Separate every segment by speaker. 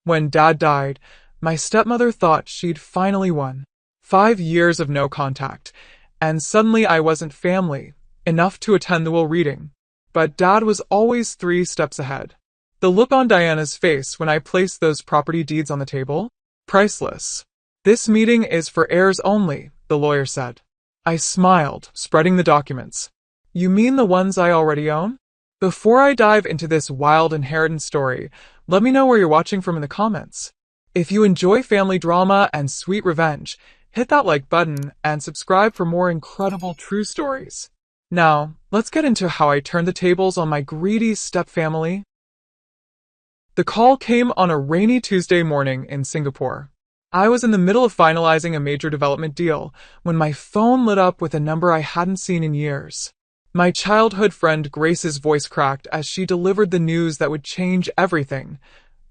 Speaker 1: When Dad died, my stepmother thought she'd finally won. 5 years of no contact, and suddenly I wasn't family enough to attend the will reading. But Dad was always 3 steps ahead. The look on Diana's face when I placed those property deeds on the table? Priceless. "This meeting is for heirs only," the lawyer said. I smiled, spreading the documents. "You mean the ones I already own?" Before I dive into this wild inheritance story, let me know where you're watching from in the comments. If you enjoy family drama and sweet revenge, hit that like button and subscribe for more incredible true stories. Now, let's get into how I turned the tables on my greedy stepfamily. The call came on a rainy Tuesday morning in Singapore. I was in the middle of finalizing a major development deal when my phone lit up with a number I hadn't seen in years. My childhood friend Grace's voice cracked as she delivered the news that would change everything.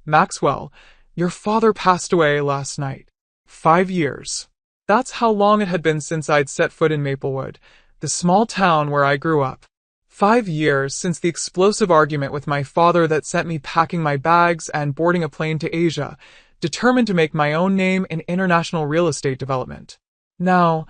Speaker 1: "Maxwell, your father passed away last night. 5 years. That's how long it had been since I'd set foot in Maplewood, the small town where I grew up. 5 years since the explosive argument with my father that sent me packing my bags and boarding a plane to Asia, determined to make my own name in international real estate development. Now,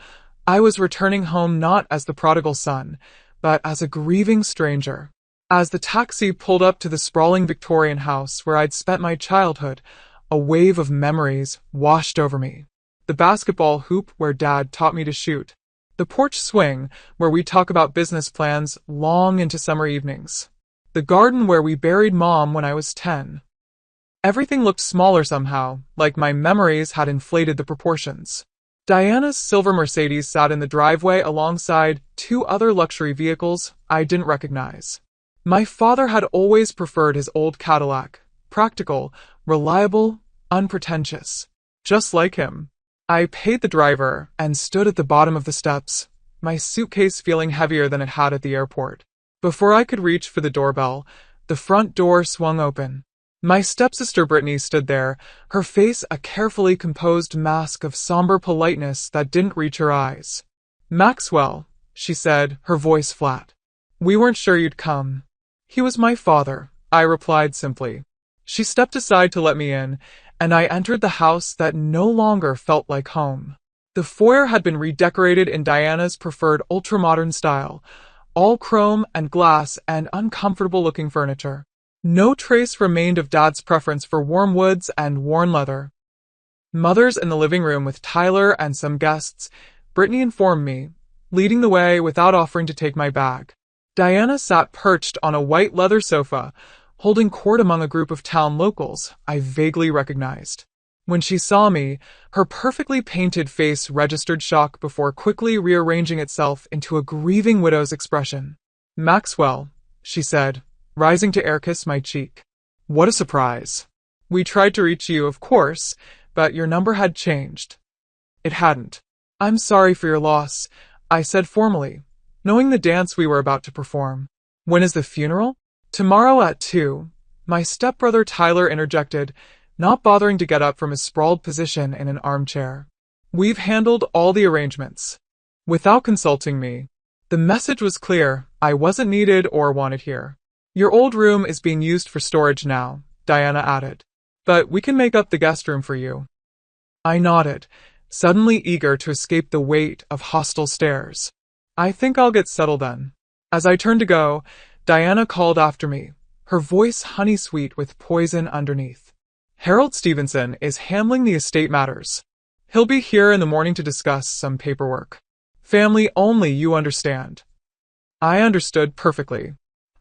Speaker 1: I was returning home not as the prodigal son, but as a grieving stranger. As the taxi pulled up to the sprawling Victorian house where I'd spent my childhood, a wave of memories washed over me. The basketball hoop where Dad taught me to shoot. The porch swing where we talk about business plans long into summer evenings. The garden where we buried Mom when I was 10. Everything looked smaller somehow, like my memories had inflated the proportions. Diana's silver Mercedes sat in the driveway alongside 2 other luxury vehicles I didn't recognize. My father had always preferred his old Cadillac. Practical, reliable, unpretentious. Just like him. I paid the driver and stood at the bottom of the steps, my suitcase feeling heavier than it had at the airport. Before I could reach for the doorbell, the front door swung open. My stepsister Brittany stood there, her face a carefully composed mask of somber politeness that didn't reach her eyes. "Maxwell," she said, her voice flat. "We weren't sure you'd come." "He was my father," I replied simply. She stepped aside to let me in, and I entered the house that no longer felt like home. The foyer had been redecorated in Diana's preferred ultramodern style, all chrome and glass and uncomfortable-looking furniture. No trace remained of Dad's preference for warm woods and worn leather. "Mother's in the living room with Tyler and some guests," Brittany informed me, leading the way without offering to take my bag. Diana sat perched on a white leather sofa, holding court among a group of town locals I vaguely recognized. When she saw me, her perfectly painted face registered shock before quickly rearranging itself into a grieving widow's expression. "Maxwell," she said, rising to air-kiss my cheek. "What a surprise. We tried to reach you, of course, but your number had changed." It hadn't. "I'm sorry for your loss," I said formally, knowing the dance we were about to perform. "When is the funeral?" "Tomorrow at 2, my stepbrother Tyler interjected, not bothering to get up from his sprawled position in an armchair. "We've handled all the arrangements." Without consulting me. The message was clear, I wasn't needed or wanted here. "Your old room is being used for storage now," Diana added. "But we can make up the guest room for you." I nodded, suddenly eager to escape the weight of hostile stares. "I think I'll get settled then." As I turned to go, Diana called after me, her voice honey-sweet with poison underneath. "Harold Stevenson is handling the estate matters. He'll be here in the morning to discuss some paperwork. Family only, you understand." I understood perfectly.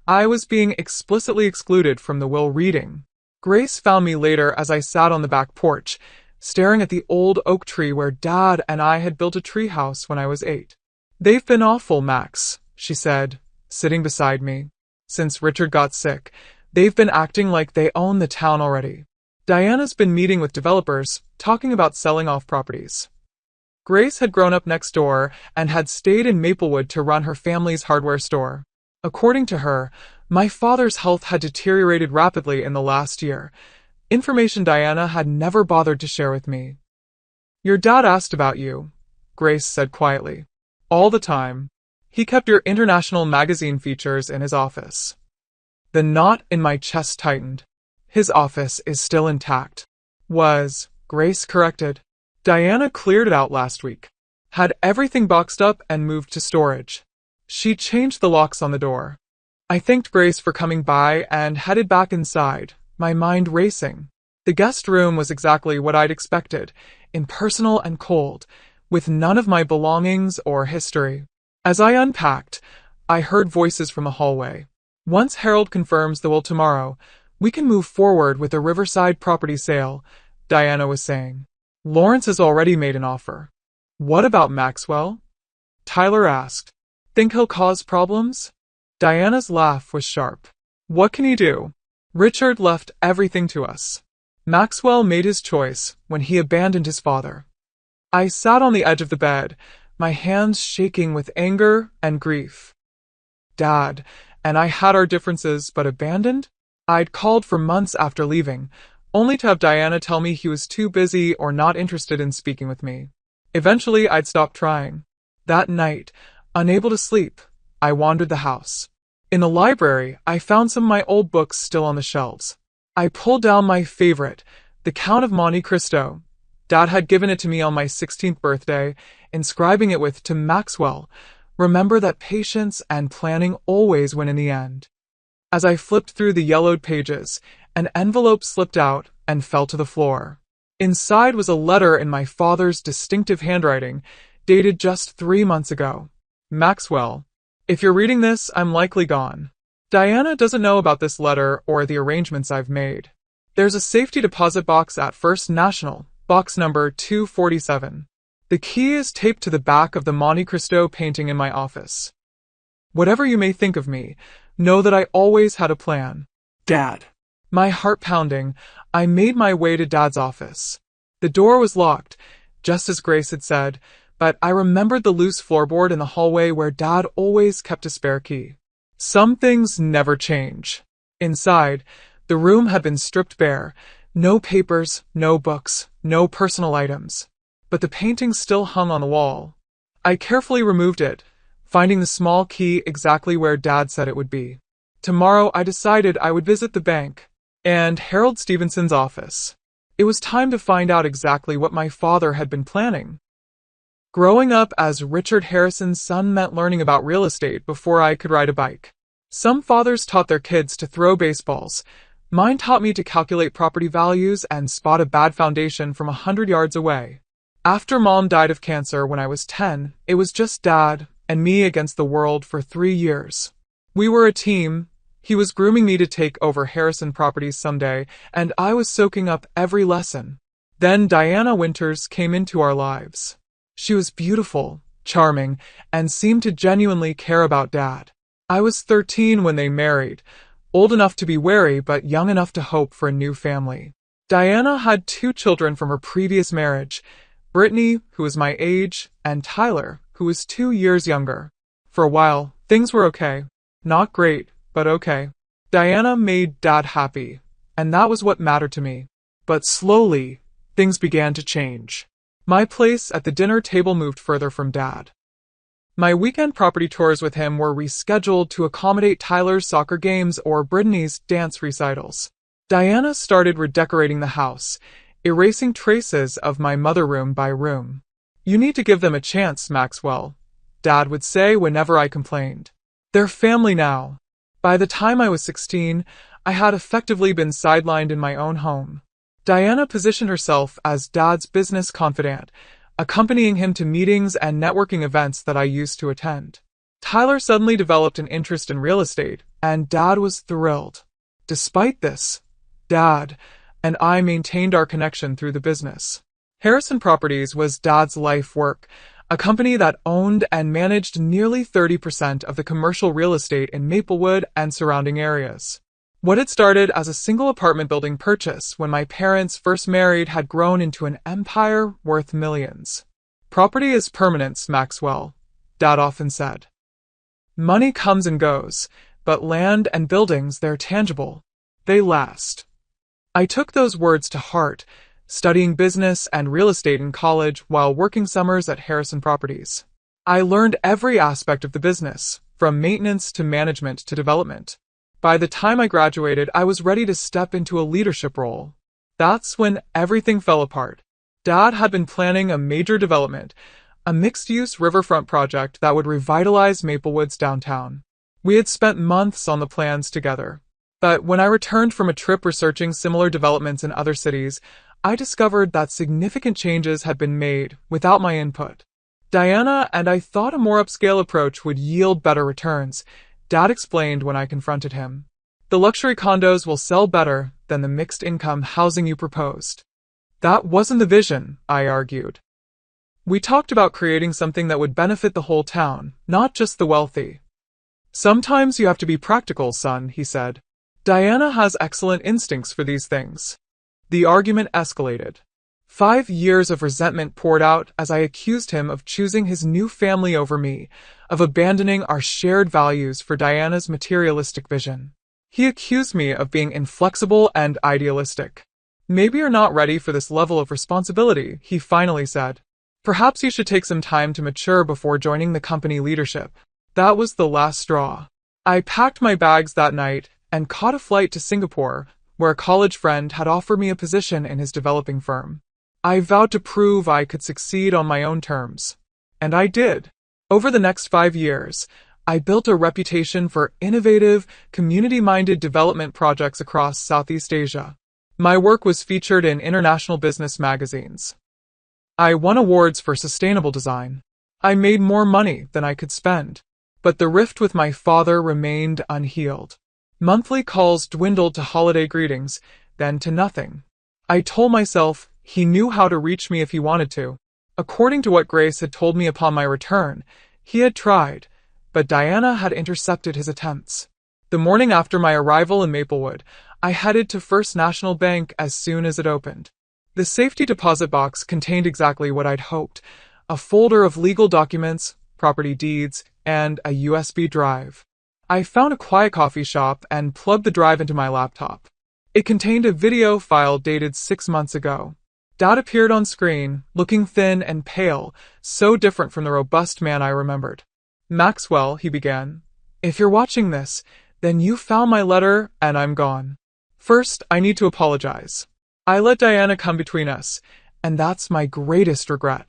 Speaker 1: I was being explicitly excluded from the will reading. Grace found me later as I sat on the back porch, staring at the old oak tree where Dad and I had built a treehouse when I was 8. "They've been awful, Max," she said, sitting beside me. "Since Richard got sick, they've been acting like they own the town already. Diana's been meeting with developers, talking about selling off properties." Grace had grown up next door and had stayed in Maplewood to run her family's hardware store. According to her, my father's health had deteriorated rapidly in the last year, information Diana had never bothered to share with me. "Your dad asked about you," Grace said quietly. "All the time. He kept your international magazine features in his office." The knot in my chest tightened. His office is still intact. Grace corrected. Diana cleared it out last week. Had everything boxed up and moved to storage. She changed the locks on the door. I thanked Grace for coming by and headed back inside, my mind racing. The guest room was exactly what I'd expected, impersonal and cold, with none of my belongings or history. As I unpacked, I heard voices from the hallway. Once Harold confirms the will tomorrow, we can move forward with a riverside property sale, Diana was saying. Lawrence has already made an offer. What about Maxwell? Tyler asked. Think he'll cause problems? Diana's laugh was sharp. What can he do? Richard left everything to us. Maxwell made his choice when he abandoned his father. I sat on the edge of the bed, my hands shaking with anger and grief. Dad and I had our differences, but abandoned? I'd called for months after leaving, only to have Diana tell me he was too busy or not interested in speaking with me. Eventually, I'd stopped trying. That night, unable to sleep, I wandered the house. In the library, I found some of my old books still on the shelves. I pulled down my favorite, The Count of Monte Cristo. Dad had given it to me on my 16th birthday, inscribing it with, "To Maxwell, remember that patience and planning always win in the end." As I flipped through the yellowed pages, an envelope slipped out and fell to the floor. Inside was a letter in my father's distinctive handwriting, dated just 3 months ago. Maxwell, if you're reading this, I'm likely gone. Diana doesn't know about this letter or the arrangements I've made. There's a safety deposit box at First National, box number 247. The key is taped to the back of the Monte Cristo painting in my office. Whatever you may think of me, know that I always had a plan. Dad. My heart pounding, I made my way to Dad's office. The door was locked, just as Grace had said, but I remembered the loose floorboard in the hallway where Dad always kept a spare key. Some things never change. Inside, the room had been stripped bare. No papers, no books, no personal items. But the painting still hung on the wall. I carefully removed it, finding the small key exactly where Dad said it would be. Tomorrow I decided I would visit the bank and Harold Stevenson's office. It was time to find out exactly what my father had been planning. Growing up as Richard Harrison's son meant learning about real estate before I could ride a bike. Some fathers taught their kids to throw baseballs. Mine taught me to calculate property values and spot a bad foundation from 100 yards away. After Mom died of cancer when I was 10, it was just Dad and me against the world for 3 years. We were a team. He was grooming me to take over Harrison Properties someday, and I was soaking up every lesson. Then Diana Winters came into our lives. She was beautiful, charming, and seemed to genuinely care about Dad. I was 13 when they married, old enough to be wary but young enough to hope for a new family. Diana had 2 children from her previous marriage, Brittany, who was my age, and Tyler, who was 2 years younger. For a while, things were okay. Not great, but okay. Diana made Dad happy, and that was what mattered to me. But slowly, things began to change. My place at the dinner table moved further from Dad. My weekend property tours with him were rescheduled to accommodate Tyler's soccer games or Brittany's dance recitals. Diana started redecorating the house, erasing traces of my mother room by room. "You need to give them a chance, Maxwell," Dad would say whenever I complained. "They're family now." By the time I was 16, I had effectively been sidelined in my own home. Diana positioned herself as Dad's business confidant, accompanying him to meetings and networking events that I used to attend. Tyler suddenly developed an interest in real estate, and Dad was thrilled. Despite this, Dad and I maintained our connection through the business. Harrison Properties was Dad's life work, a company that owned and managed nearly 30% of the commercial real estate in Maplewood and surrounding areas. What had started as a single apartment building purchase when my parents first married had grown into an empire worth millions. "Property is permanence, Maxwell," Dad often said. "Money comes and goes, but land and buildings, they're tangible. They last." I took those words to heart, studying business and real estate in college while working summers at Harrison Properties. I learned every aspect of the business, from maintenance to management to development. By the time I graduated, I was ready to step into a leadership role. That's when everything fell apart. Dad had been planning a major development, a mixed-use riverfront project that would revitalize Maplewood's downtown. We had spent months on the plans together. But when I returned from a trip researching similar developments in other cities, I discovered that significant changes had been made without my input. Diana and I thought a more upscale approach would yield better returns, Dad explained when I confronted him. The luxury condos will sell better than the mixed-income housing you proposed. That wasn't the vision, I argued. We talked about creating something that would benefit the whole town, not just the wealthy. Sometimes you have to be practical, son, he said. Diana has excellent instincts for these things. The argument escalated. 5 years of resentment poured out as I accused him of choosing his new family over me, of abandoning our shared values for Diana's materialistic vision. He accused me of being inflexible and idealistic. Maybe you're not ready for this level of responsibility, he finally said. Perhaps you should take some time to mature before joining the company leadership. That was the last straw. I packed my bags that night and caught a flight to Singapore, where a college friend had offered me a position in his developing firm. I vowed to prove I could succeed on my own terms. And I did. Over the next 5 years, I built a reputation for innovative, community-minded development projects across Southeast Asia. My work was featured in international business magazines. I won awards for sustainable design. I made more money than I could spend. But the rift with my father remained unhealed. Monthly calls dwindled to holiday greetings, then to nothing. I told myself he knew how to reach me if he wanted to. According to what Grace had told me upon my return, he had tried, but Diana had intercepted his attempts. The morning after my arrival in Maplewood, I headed to First National Bank as soon as it opened. The safety deposit box contained exactly what I'd hoped, a folder of legal documents, property deeds, and a USB drive. I found a quiet coffee shop and plugged the drive into my laptop. It contained a video file dated 6 months ago. Dad appeared on screen, looking thin and pale, so different from the robust man I remembered. Maxwell, he began, if you're watching this, then you found my letter and I'm gone. First, I need to apologize. I let Diana come between us, and that's my greatest regret.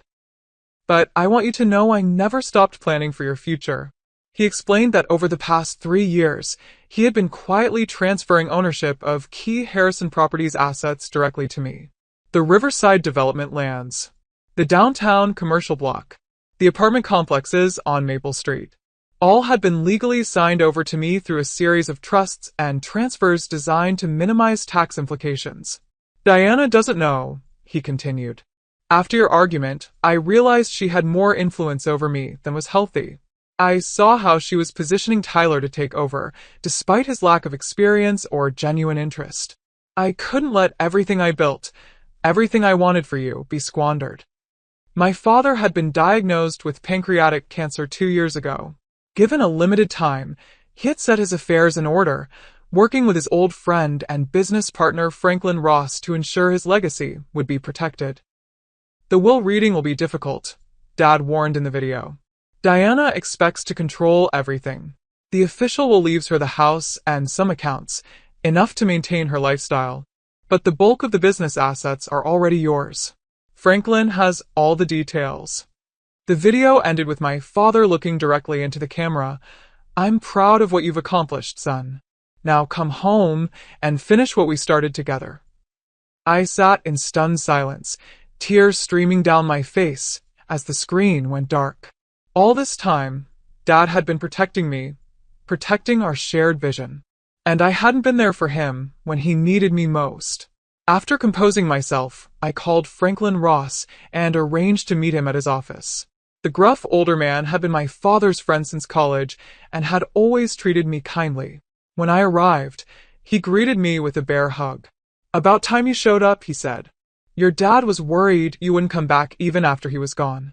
Speaker 1: But I want you to know I never stopped planning for your future. He explained that over the past 3 years, he had been quietly transferring ownership of key Harrison Properties assets directly to me. The Riverside development lands, the downtown commercial block, the apartment complexes on Maple Street. All had been legally signed over to me through a series of trusts and transfers designed to minimize tax implications. Diana doesn't know, he continued. After your argument, I realized she had more influence over me than was healthy. I saw how she was positioning Tyler to take over, despite his lack of experience or genuine interest. I couldn't let everything I built, everything I wanted for you, be squandered. My father had been diagnosed with pancreatic cancer 2 years ago. Given a limited time, he had set his affairs in order, working with his old friend and business partner Franklin Ross to ensure his legacy would be protected. The will reading will be difficult, Dad warned in the video. Diana expects to control everything. The official will leave her the house and some accounts, enough to maintain her lifestyle. But the bulk of the business assets are already yours. Franklin has all the details. The video ended with my father looking directly into the camera. I'm proud of what you've accomplished, son. Now come home and finish what we started together. I sat in stunned silence, tears streaming down my face as the screen went dark. All this time, Dad had been protecting me, protecting our shared vision. And I hadn't been there for him when he needed me most. After composing myself, I called Franklin Ross and arranged to meet him at his office. The gruff older man had been my father's friend since college and had always treated me kindly. When I arrived, he greeted me with a bear hug. About time you showed up, he said. Your dad was worried you wouldn't come back even after he was gone.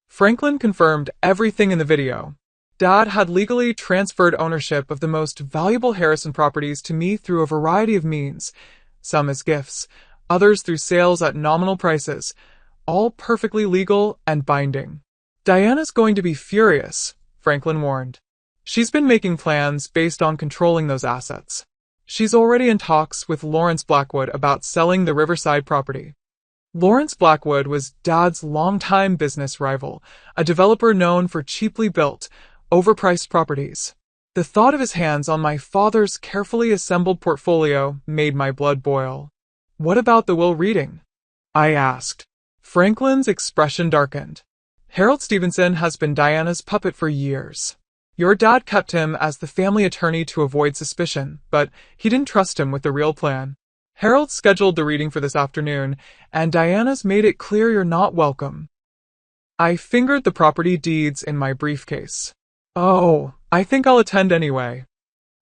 Speaker 1: Franklin confirmed everything in the video. Dad had legally transferred ownership of the most valuable Harrison properties to me through a variety of means, some as gifts, others through sales at nominal prices, all perfectly legal and binding. Diana's going to be furious, Franklin warned. She's been making plans based on controlling those assets. She's already in talks with Lawrence Blackwood about selling the Riverside property. Lawrence Blackwood was Dad's longtime business rival, a developer known for cheaply built, overpriced properties. The thought of his hands on my father's carefully assembled portfolio made my blood boil. "What about the will reading?" I asked. Franklin's expression darkened. "Harold Stevenson has been Diana's puppet for years. Your dad kept him as the family attorney to avoid suspicion, but he didn't trust him with the real plan. Harold scheduled the reading for this afternoon, and Diana's made it clear you're not welcome." I fingered the property deeds in my briefcase. "Oh, I think I'll attend anyway."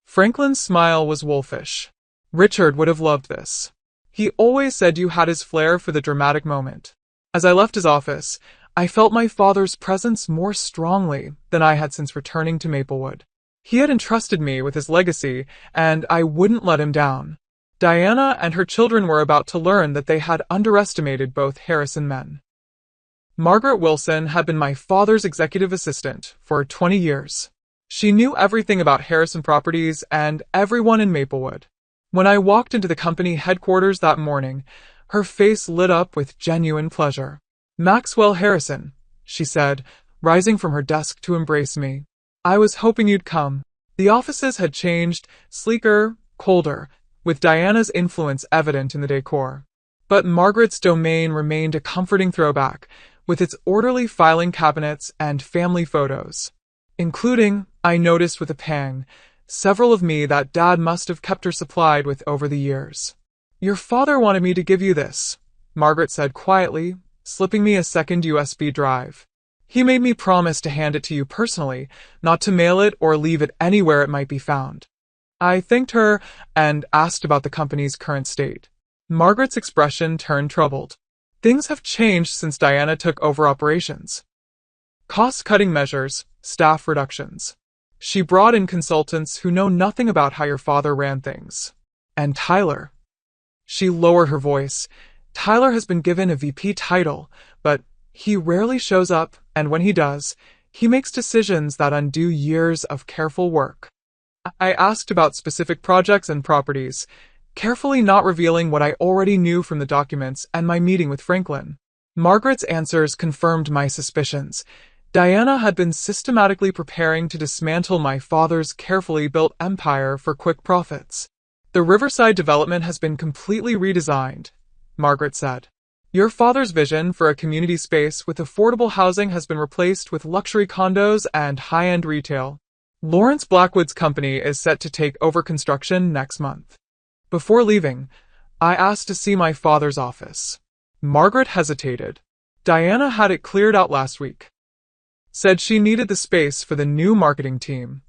Speaker 1: Franklin's smile was wolfish. "Richard would have loved this. He always said you had his flair for the dramatic moment." As I left his office, I felt my father's presence more strongly than I had since returning to Maplewood. He had entrusted me with his legacy, and I wouldn't let him down. Diana and her children were about to learn that they had underestimated both Harrison men. Margaret Wilson had been my father's executive assistant for 20 years. She knew everything about Harrison Properties and everyone in Maplewood. When I walked into the company headquarters that morning, her face lit up with genuine pleasure. "Maxwell Harrison," she said, rising from her desk to embrace me. "I was hoping you'd come." The offices had changed, sleeker, colder, with Diana's influence evident in the decor. But Margaret's domain remained a comforting throwback, with its orderly filing cabinets and family photos, including, I noticed with a pang, several of me that Dad must have kept her supplied with over the years. "Your father wanted me to give you this," Margaret said quietly, slipping me a second USB drive. "He made me promise to hand it to you personally, not to mail it or leave it anywhere it might be found." I thanked her and asked about the company's current state. Margaret's expression turned troubled. "Things have changed since Diana took over operations. Cost-cutting measures, staff reductions. She brought in consultants who know nothing about how your father ran things. And Tyler." She lowered her voice. "Tyler has been given a VP title, but he rarely shows up, and when he does, he makes decisions that undo years of careful work." I asked about specific projects and properties, carefully not revealing what I already knew from the documents and my meeting with Franklin. Margaret's answers confirmed my suspicions. Diana had been systematically preparing to dismantle my father's carefully built empire for quick profits. "The Riverside development has been completely redesigned," Margaret said. "Your father's vision for a community space with affordable housing has been replaced with luxury condos and high-end retail. Lawrence Blackwood's company is set to take over construction next month." Before leaving, I asked to see my father's office. Margaret hesitated. "Diana had it cleared out last week. Said she needed the space for the new marketing team."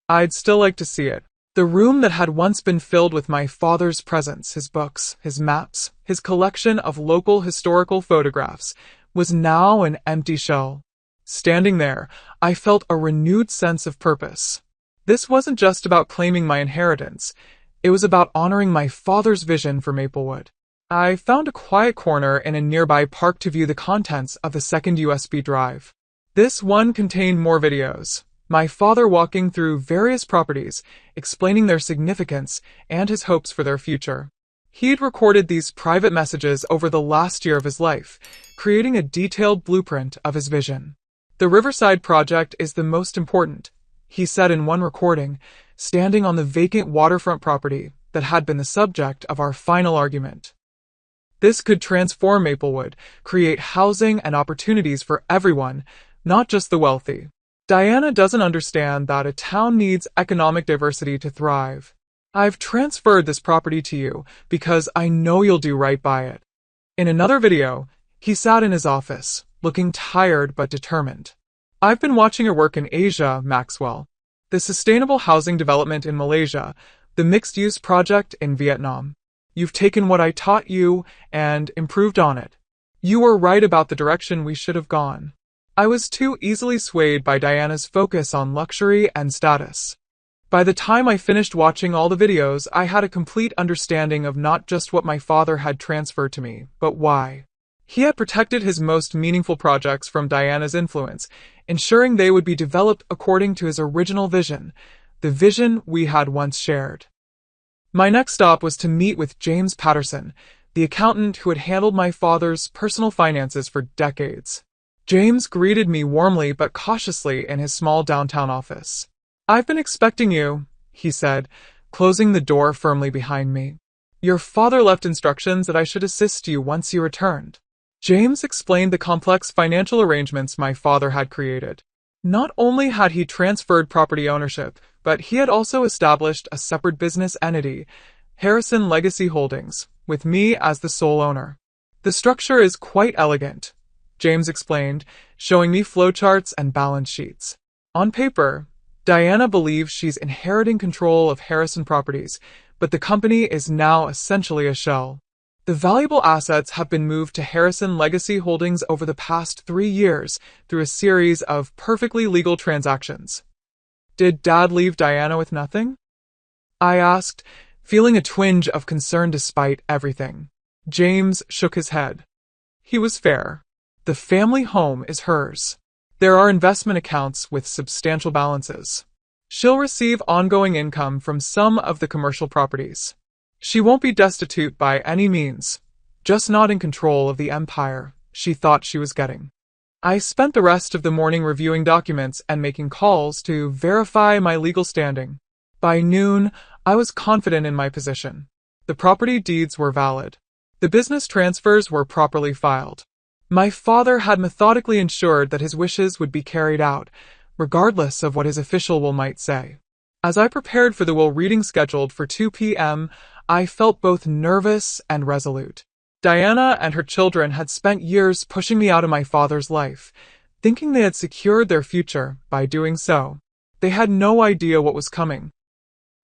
Speaker 1: "I'd still like to see it." The room that had once been filled with my father's presence, his books, his maps, his collection of local historical photographs, was now an empty shell. Standing there, I felt a renewed sense of purpose. This wasn't just about claiming my inheritance. It was about honoring my father's vision for Maplewood. I found a quiet corner in a nearby park to view the contents of the second USB drive. This one contained more videos. My father walking through various properties, explaining their significance and his hopes for their future. He'd recorded these private messages over the last year of his life, creating a detailed blueprint of his vision. "The Riverside project is the most important," he said in one recording, standing on the vacant waterfront property that had been the subject of our final argument. "This could transform Maplewood, create housing and opportunities for everyone, not just the wealthy. Diana doesn't understand that a town needs economic diversity to thrive. I've transferred this property to you because I know you'll do right by it." In another video, he sat in his office, looking tired but determined. "I've been watching your work in Asia, Maxwell. The sustainable housing development in Malaysia, the mixed-use project in Vietnam. You've taken what I taught you and improved on it. You were right about the direction we should have gone." I was too easily swayed by Diana's focus on luxury and status. By the time I finished watching all the videos, I had a complete understanding of not just what my father had transferred to me, but why. He had protected his most meaningful projects from Diana's influence, ensuring they would be developed according to his original vision, the vision we had once shared. My next stop was to meet with James Patterson, the accountant who had handled my father's personal finances for decades. James greeted me warmly but cautiously in his small downtown office. "I've been expecting you," he said, closing the door firmly behind me. "Your father left instructions that I should assist you once you returned." James explained the complex financial arrangements my father had created. Not only had he transferred property ownership, but he had also established a separate business entity, Harrison Legacy Holdings, with me as the sole owner. "The structure is quite elegant," James explained, showing me flowcharts and balance sheets. "On paper, Diana believes she's inheriting control of Harrison Properties, but the company is now essentially a shell. The valuable assets have been moved to Harrison Legacy Holdings over the past 3 years through a series of perfectly legal transactions." "Did Dad leave Diana with nothing?" I asked, feeling a twinge of concern despite everything. James shook his head. He was fair. The family home is hers. There are investment accounts with substantial balances. She'll receive ongoing income from some of the commercial properties. She won't be destitute by any means, just not in control of the empire she thought she was getting. I spent the rest of the morning reviewing documents and making calls to verify my legal standing. By noon, I was confident in my position. The property deeds were valid. The business transfers were properly filed. My father had methodically ensured that his wishes would be carried out, regardless of what his official will might say. As I prepared for the will reading scheduled for 2 p.m., I felt both nervous and resolute. Diana and her children had spent years pushing me out of my father's life, thinking they had secured their future by doing so. They had no idea what was coming.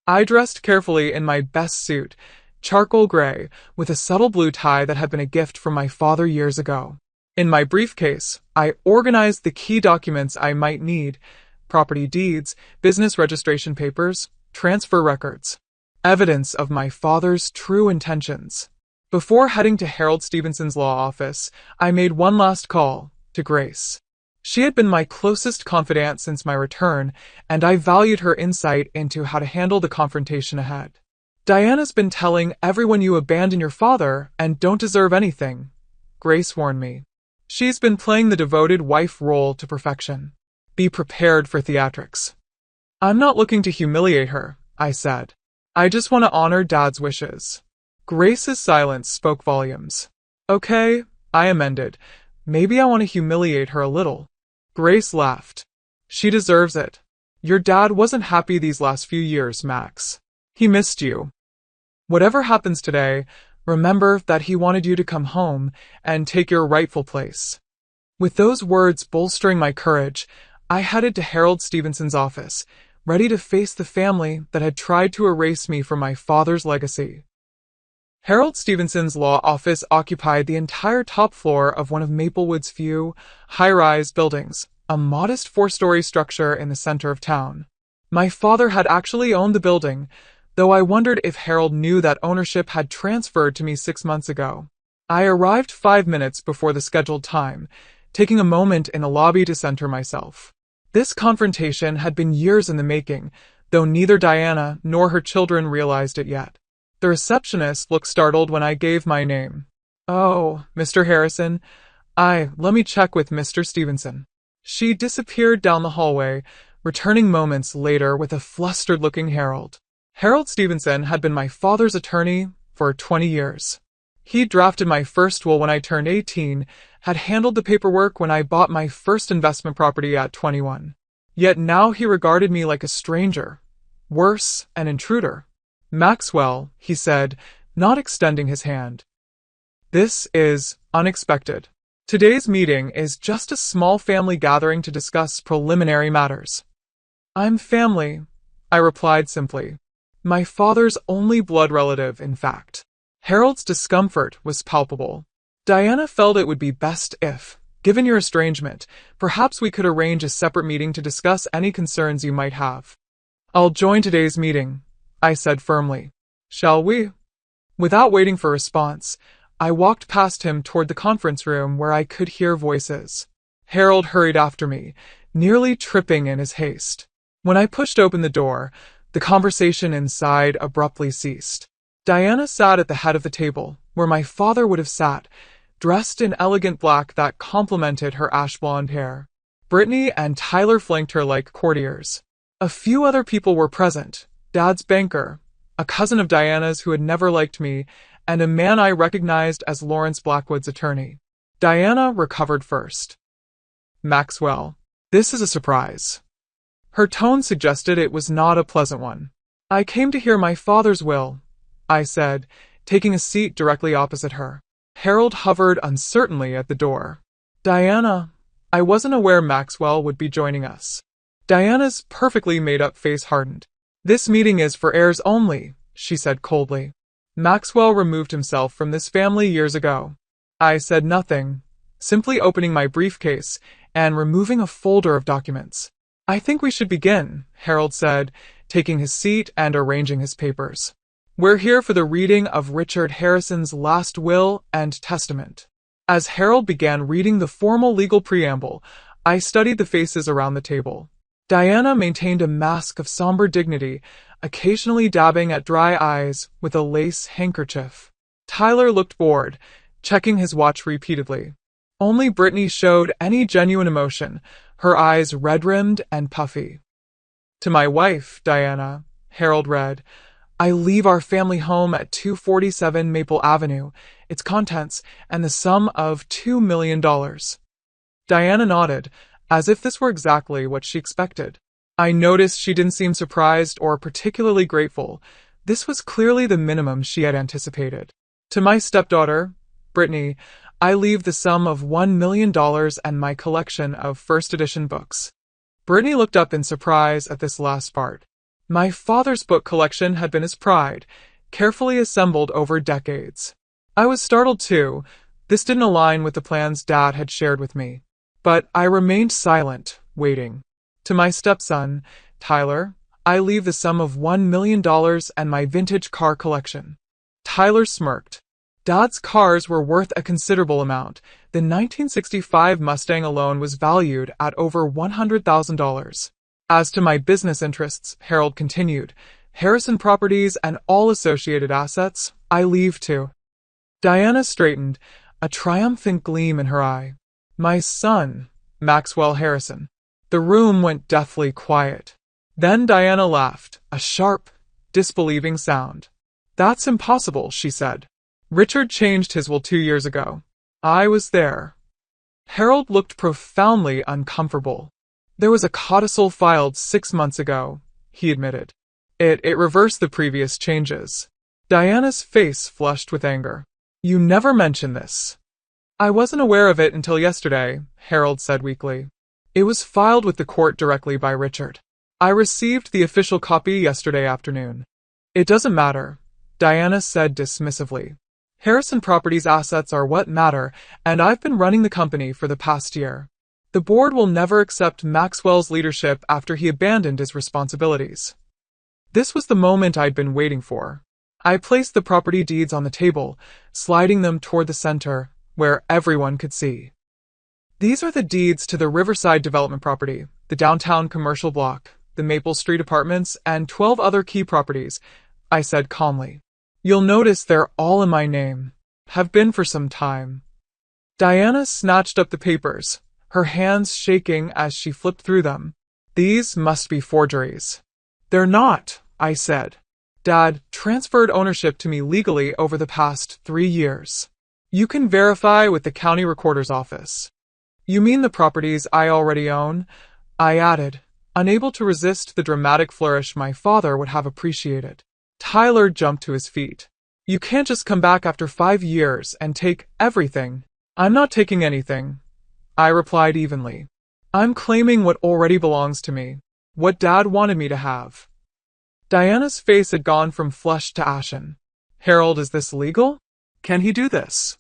Speaker 1: I dressed carefully in my best suit, charcoal gray, with a subtle blue tie that had been a gift from my father years ago. In my briefcase, I organized the key documents I might need: property deeds, business registration papers, transfer records, evidence of my father's true intentions. Before heading to Harold Stevenson's law office, I made one last call to Grace. She had been my closest confidant since my return, and I valued her insight into how to handle the confrontation ahead. "Diana's been telling everyone you abandon your father and don't deserve anything," Grace warned me. "She's been playing the devoted wife role to perfection. Be prepared for theatrics." "I'm not looking to humiliate her," I said. "I just want to honor Dad's wishes." Grace's silence spoke volumes. "Okay," I amended. "Maybe I want to humiliate her a little." Grace laughed. "She deserves it. Your dad wasn't happy these last few years, Max. He missed you. Whatever happens today, remember that he wanted you to come home and take your rightful place." With those words bolstering my courage, I headed to Harold Stevenson's office, ready to face the family that had tried to erase me from my father's legacy. Harold Stevenson's law office occupied the entire top floor of one of Maplewood's few high-rise buildings, a modest 4-story structure in the center of town. My father had actually owned the building, though I wondered if Harold knew that ownership had transferred to me 6 months ago. I arrived 5 minutes before the scheduled time, taking a moment in the lobby to center myself. This confrontation had been years in the making, though neither Diana nor her children realized it yet. The receptionist looked startled when I gave my name. "Oh, Mr. Harrison. Let me check with Mr. Stevenson." She disappeared down the hallway, returning moments later with a flustered-looking Harold. Harold Stevenson had been my father's attorney for 20 years. He drafted my first will when I turned 18, had handled the paperwork when I bought my first investment property at 21. Yet now he regarded me like a stranger, worse, an intruder. "Maxwell," he said, not extending his hand. "This is unexpected. Today's meeting is just a small family gathering to discuss preliminary matters." "I'm family," I replied simply. My father's only blood relative, in fact. Harold's discomfort was palpable. "Diana felt it would be best if, given your estrangement, perhaps we could arrange a separate meeting to discuss any concerns you might have." "I'll join today's meeting," I said firmly. "Shall we?" Without waiting for a response, I walked past him toward the conference room where I could hear voices. Harold hurried after me, nearly tripping in his haste. When I pushed open the door, The conversation inside abruptly ceased. Diana sat at the head of the table, where my father would have sat, dressed in elegant black that complemented her ash-blonde hair. Brittany and Tyler flanked her like courtiers. A few other people were present: Dad's banker, a cousin of Diana's who had never liked me, and a man I recognized as Lawrence Blackwood's attorney. Diana recovered first. "Maxwell, this is a surprise." Her tone suggested it was not a pleasant one. "I came to hear my father's will," I said, taking a seat directly opposite her. Harold hovered uncertainly at the door. "Diana, I wasn't aware Maxwell would be joining us." Diana's perfectly made-up face hardened. "This meeting is for heirs only," she said coldly. "Maxwell removed himself from this family years ago." I said nothing, simply opening my briefcase and removing a folder of documents. "I think we should begin," Harold said, taking his seat and arranging his papers. "We're here for the reading of Richard Harrison's last will and testament." As Harold began reading the formal legal preamble, I studied the faces around the table. Diana maintained a mask of somber dignity, occasionally dabbing at dry eyes with a lace handkerchief. Tyler looked bored, checking his watch repeatedly. Only Brittany showed any genuine emotion, her eyes red-rimmed and puffy. "To my wife, Diana," Harold read, "I leave our family home at 247 Maple Avenue, its contents, and the sum of $2 million. Diana nodded, as if this were exactly what she expected. I noticed she didn't seem surprised or particularly grateful. This was clearly the minimum she had anticipated. "To my stepdaughter, Brittany, I leave the sum of $1 million and my collection of first edition books." Brittany looked up in surprise at this last part. My father's book collection had been his pride, carefully assembled over decades. I was startled too. This didn't align with the plans Dad had shared with me. But I remained silent, waiting. "To my stepson, Tyler, I leave the sum of $1 million and my vintage car collection." Tyler smirked. Dad's cars were worth a considerable amount. The 1965 Mustang alone was valued at over $100,000. "As to my business interests," Harold continued, "Harrison Properties and all associated assets, I leave to—" Diana straightened, a triumphant gleam in her eye. "My son, Maxwell Harrison." The room went deathly quiet. Then Diana laughed, a sharp, disbelieving sound. "That's impossible," she said. "Richard changed his will 2 years ago. I was there." Harold looked profoundly uncomfortable. "There was a codicil filed 6 months ago," he admitted. It reversed the previous changes." Diana's face flushed with anger. "You never mentioned this." "I wasn't aware of it until yesterday," Harold said weakly. "It was filed with the court directly by Richard. I received the official copy yesterday afternoon." "It doesn't matter," Diana said dismissively. "Harrison Properties' assets are what matter, and I've been running the company for the past year. The board will never accept Maxwell's leadership after he abandoned his responsibilities." This was the moment I'd been waiting for. I placed the property deeds on the table, sliding them toward the center, where everyone could see. "These are the deeds to the Riverside development property, the downtown commercial block, the Maple Street apartments, and 12 other key properties," I said calmly. "You'll notice they're all in my name. Have been for some time." Diana snatched up the papers, her hands shaking as she flipped through them. "These must be forgeries." "They're not," I said. "Dad transferred ownership to me legally over the past 3 years. You can verify with the county recorder's office." "You mean the properties I already own?" I added, unable to resist the dramatic flourish my father would have appreciated. Tyler jumped to his feet. "You can't just come back after 5 years and take everything." "I'm not taking anything," I replied evenly. "I'm claiming what already belongs to me, what Dad wanted me to have." Diana's face had gone from flushed to ashen. "Harold, is this legal? Can he do this?"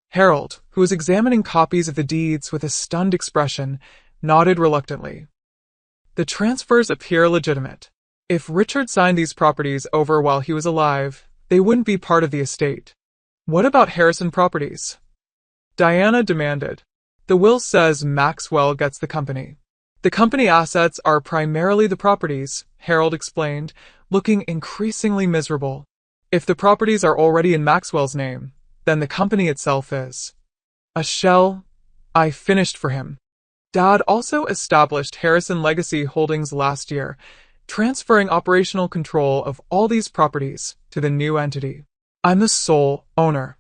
Speaker 1: Harold, who was examining copies of the deeds with a stunned expression, nodded reluctantly. "The transfers appear legitimate. If Richard signed these properties over while he was alive, they wouldn't be part of the estate." "What about Harrison Properties?" Diana demanded. "The will says Maxwell gets the company." The company assets are primarily the properties, Harold explained, looking increasingly miserable. If the properties are already in Maxwell's name, then the company itself is a shell. I finished for him. Dad also established Harrison Legacy Holdings last year, transferring operational control of all these properties to the new entity. I'm the sole owner.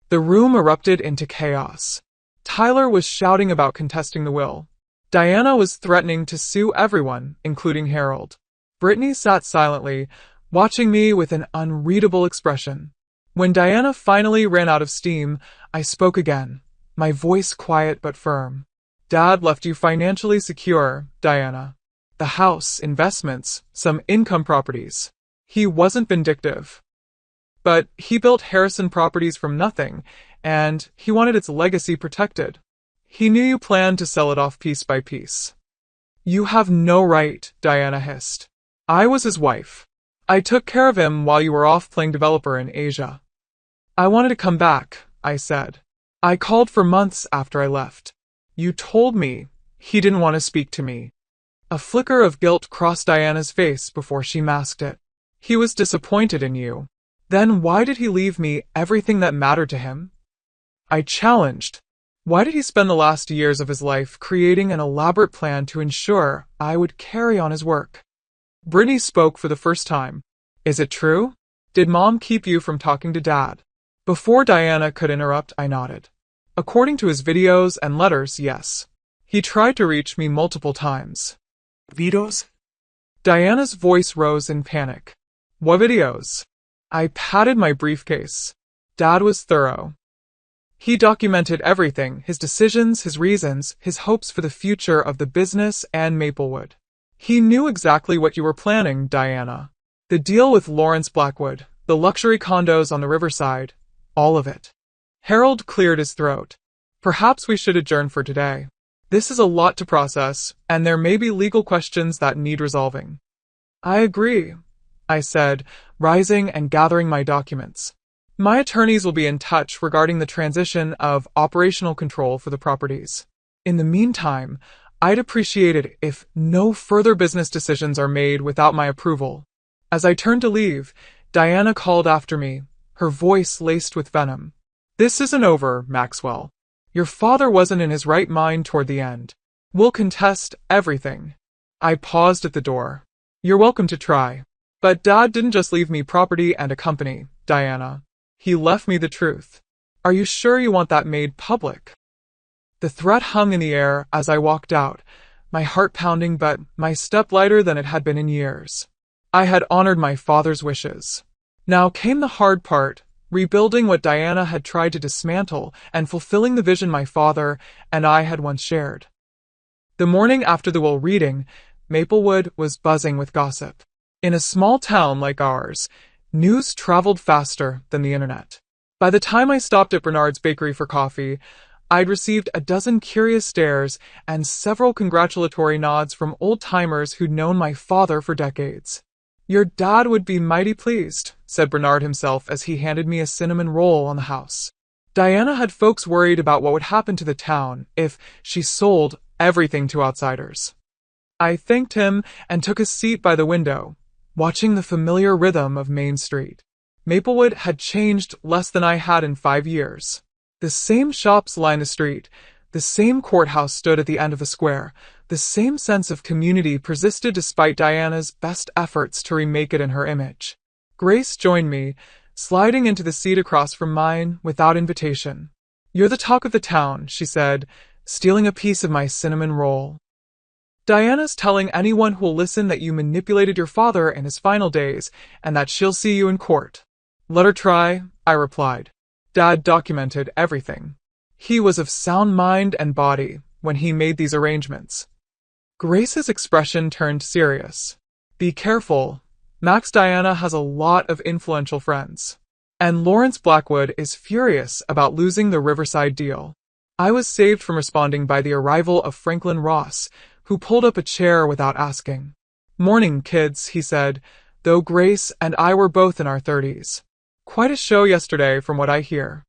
Speaker 1: The room erupted into chaos. Tyler was shouting about contesting the will. Diana was threatening to sue everyone, including Harold. Brittany sat silently, watching me with an unreadable expression. When Diana finally ran out of steam, I spoke again, my voice quiet but firm. Dad left you financially secure, Diana. The house, investments, some income properties. He wasn't vindictive. But he built Harrison Properties from nothing, and he wanted its legacy protected. He knew you planned to sell it off piece by piece. You have no right, Diana hissed. I was his wife. I took care of him while you were off playing developer in Asia. I wanted to come back, I said. I called for months after I left. You told me he didn't want to speak to me. A flicker of guilt crossed Diana's face before she masked it. He was disappointed in you. Then why did he leave me everything that mattered to him? I challenged. Why did he spend the last years of his life creating an elaborate plan to ensure I would carry on his work? Brittany spoke for the first time. Is it true? Did Mom keep you from talking to Dad? Before Diana could interrupt, I nodded. According to his videos and letters, yes. He tried to reach me multiple times. Videos? Diana's voice rose in panic. What videos? I patted my briefcase. Dad was thorough. He documented everything, his decisions, his reasons, his hopes for the future of the business and Maplewood. He knew exactly what you were planning, Diana. The deal with Lawrence Blackwood, the luxury condos on the riverside, all of it. Harold cleared his throat. Perhaps we should adjourn for today. This is a lot to process, and there may be legal questions that need resolving. I agree, I said, rising and gathering my documents. My attorneys will be in touch regarding the transition of operational control for the properties. In the meantime, I'd appreciate it if no further business decisions are made without my approval. As I turned to leave, Diana called after me, her voice laced with venom. This isn't over, Maxwell. Your father wasn't in his right mind toward the end. We'll contest everything. I paused at the door. You're welcome to try. But Dad didn't just leave me property and a company, Diana. He left me the truth. Are you sure you want that made public? The threat hung in the air as I walked out, my heart pounding but my step lighter than it had been in years. I had honored my father's wishes. Now came the hard part, rebuilding what Diana had tried to dismantle and fulfilling the vision my father and I had once shared. The morning after the will reading, Maplewood was buzzing with gossip. In a small town like ours, news traveled faster than the internet. By the time I stopped at Bernard's Bakery for coffee, I'd received a dozen curious stares and several congratulatory nods from old-timers who'd known my father for decades. Your dad would be mighty pleased, said Bernard himself as he handed me a cinnamon roll on the house. Diana had folks worried about what would happen to the town if she sold everything to outsiders. I thanked him and took a seat by the window, watching the familiar rhythm of Main Street. Maplewood had changed less than I had in 5 years. The same shops lined the street, the same courthouse stood at the end of the square, the same sense of community persisted despite Diana's best efforts to remake it in her image. Grace joined me, sliding into the seat across from mine without invitation. You're the talk of the town, she said, stealing a piece of my cinnamon roll. Diana's telling anyone who'll listen that you manipulated your father in his final days and that she'll see you in court. Let her try, I replied. Dad documented everything. He was of sound mind and body when he made these arrangements. Grace's expression turned serious. Be careful. Max Diana has a lot of influential friends. And Lawrence Blackwood is furious about losing the Riverside deal. I was saved from responding by the arrival of Franklin Ross, who pulled up a chair without asking. Morning, kids, he said, though Grace and I were both in our 30s. Quite a show yesterday from what I hear.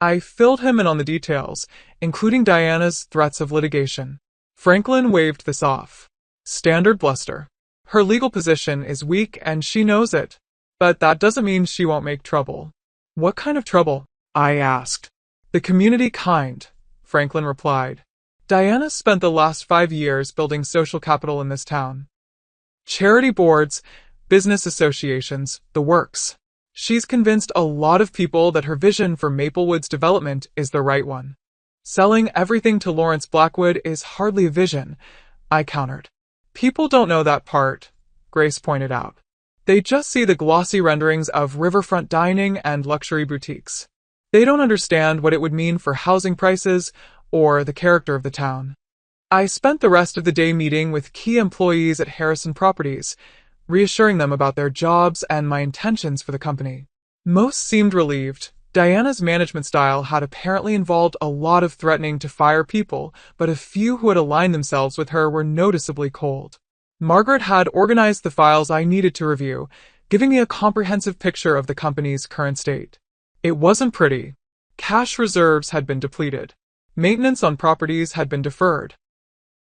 Speaker 1: I filled him in on the details, including Diana's threats of litigation. Franklin waved this off. Standard bluster. Her legal position is weak and she knows it. But that doesn't mean she won't make trouble. What kind of trouble? I asked. The community kind, Franklin replied. Diana spent the last 5 years building social capital in this town. Charity boards, business associations, the works. She's convinced a lot of people that her vision for Maplewood's development is the right one. Selling everything to Lawrence Blackwood is hardly a vision, I countered. People don't know that part, Grace pointed out. They just see the glossy renderings of riverfront dining and luxury boutiques. They don't understand what it would mean for housing prices or the character of the town. I spent the rest of the day meeting with key employees at Harrison Properties, reassuring them about their jobs and my intentions for the company. Most seemed relieved. Diana's management style had apparently involved a lot of threatening to fire people, but a few who had aligned themselves with her were noticeably cold. Margaret had organized the files I needed to review, giving me a comprehensive picture of the company's current state. It wasn't pretty. Cash reserves had been depleted. Maintenance on properties had been deferred.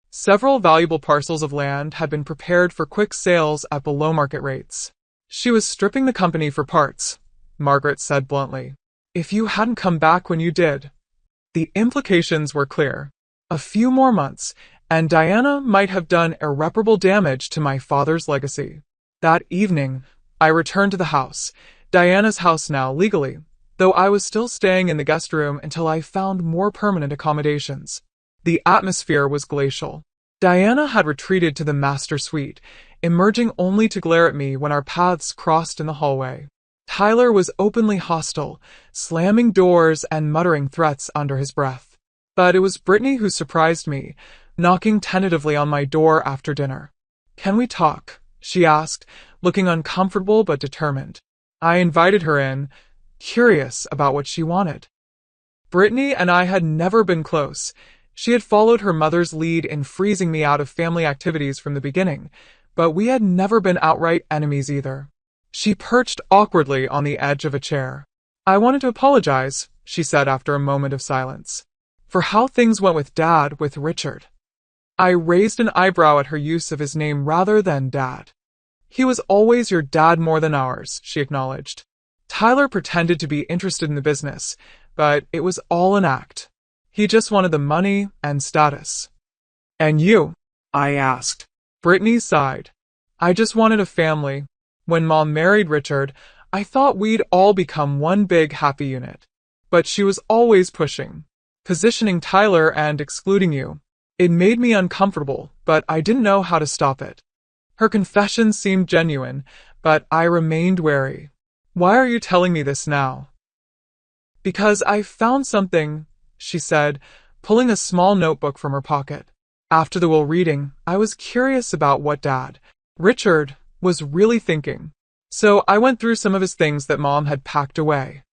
Speaker 1: Several valuable parcels of land had been prepared for quick sales at below-market rates. She was stripping the company for parts, Margaret said bluntly. If you hadn't come back when you did. The implications were clear. A few more months, and Diana might have done irreparable damage to my father's legacy. That evening, I returned to the house, Diana's house now legally, though I was still staying in the guest room until I found more permanent accommodations. The atmosphere was glacial. Diana had retreated to the master suite, emerging only to glare at me when our paths crossed in the hallway. Tyler was openly hostile, slamming doors and muttering threats under his breath. But it was Brittany who surprised me, knocking tentatively on my door after dinner. "Can we talk?" she asked, looking uncomfortable but determined. I invited her in, curious about what she wanted. Brittany and I had never been close. She had followed her mother's lead in freezing me out of family activities from the beginning, but we had never been outright enemies either. She perched awkwardly on the edge of a chair. "I wanted to apologize," she said after a moment of silence, "for how things went with Richard." I raised an eyebrow at her use of his name rather than Dad. "He was always your dad more than ours," she acknowledged. Tyler pretended to be interested in the business, but it was all an act. He just wanted the money and status. "And you?" I asked. Brittany sighed. "I just wanted a family. When Mom married Richard, I thought we'd all become one big happy unit. But she was always pushing, positioning Tyler and excluding you. It made me uncomfortable, but I didn't know how to stop it." Her confession seemed genuine, but I remained wary. "Why are you telling me this now?" "Because I found something," she said, pulling a small notebook from her pocket. After the will reading, I was curious about what Dad, Richard, was really thinking. So I went through some of his things that Mom had packed away.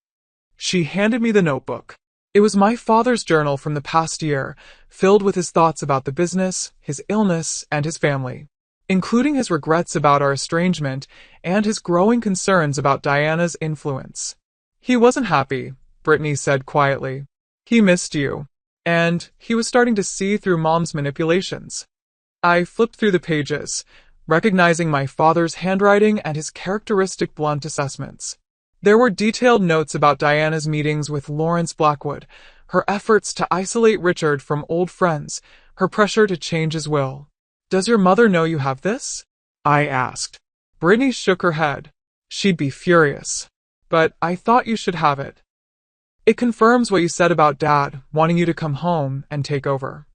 Speaker 1: She handed me the notebook. It was my father's journal from the past year, filled with his thoughts about the business, his illness, and his family, including his regrets about our estrangement and his growing concerns about Diana's influence. "He wasn't happy," Brittany said quietly. "He missed you. And he was starting to see through Mom's manipulations." I flipped through the pages, recognizing my father's handwriting and his characteristic blunt assessments. There were detailed notes about Diana's meetings with Lawrence Blackwood, her efforts to isolate Richard from old friends, her pressure to change his will. "Does your mother know you have this?" I asked. Brittany shook her head. "She'd be furious. But I thought you should have it. It confirms what you said about Dad wanting you to come home and take over."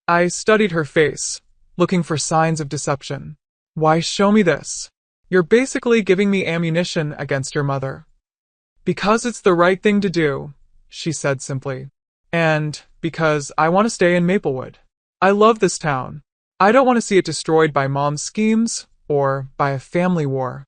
Speaker 1: I studied her face, looking for signs of deception. "Why show me this? You're basically giving me ammunition against your mother." "Because it's the right thing to do," she said simply. "And because I want to stay in Maplewood. I love this town. I don't want to see it destroyed by Mom's schemes or by a family war."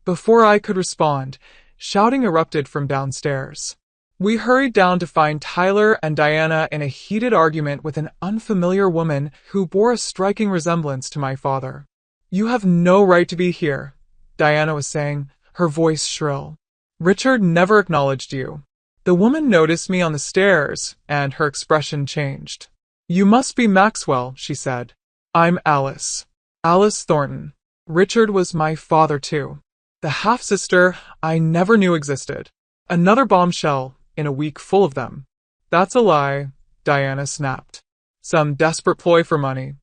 Speaker 1: Before I could respond, shouting erupted from downstairs. We hurried down to find Tyler and Diana in a heated argument with an unfamiliar woman who bore a striking resemblance to my father. "You have no right to be here," Diana was saying, her voice shrill. "Richard never acknowledged you." The woman noticed me on the stairs, and her expression changed. You must be Maxwell, she said. I'm Alice. Alice Thornton. Richard was my father too. The half-sister I never knew existed. Another bombshell in a week full of them. That's a lie, Diana snapped. Some desperate ploy for money.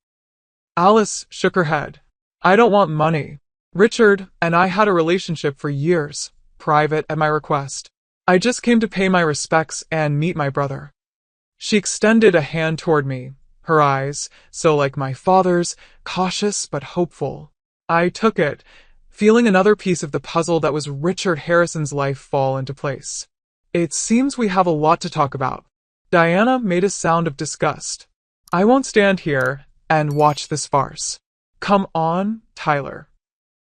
Speaker 1: Alice shook her head. I don't want money. Richard and I had a relationship for years, private at my request. I just came to pay my respects and meet my brother. She extended a hand toward me, her eyes, so like my father's, cautious but hopeful. I took it, feeling another piece of the puzzle that was Richard Harrison's life fall into place. It seems we have a lot to talk about. Diana made a sound of disgust. I won't stand here and watch this farce. Come on, Tyler.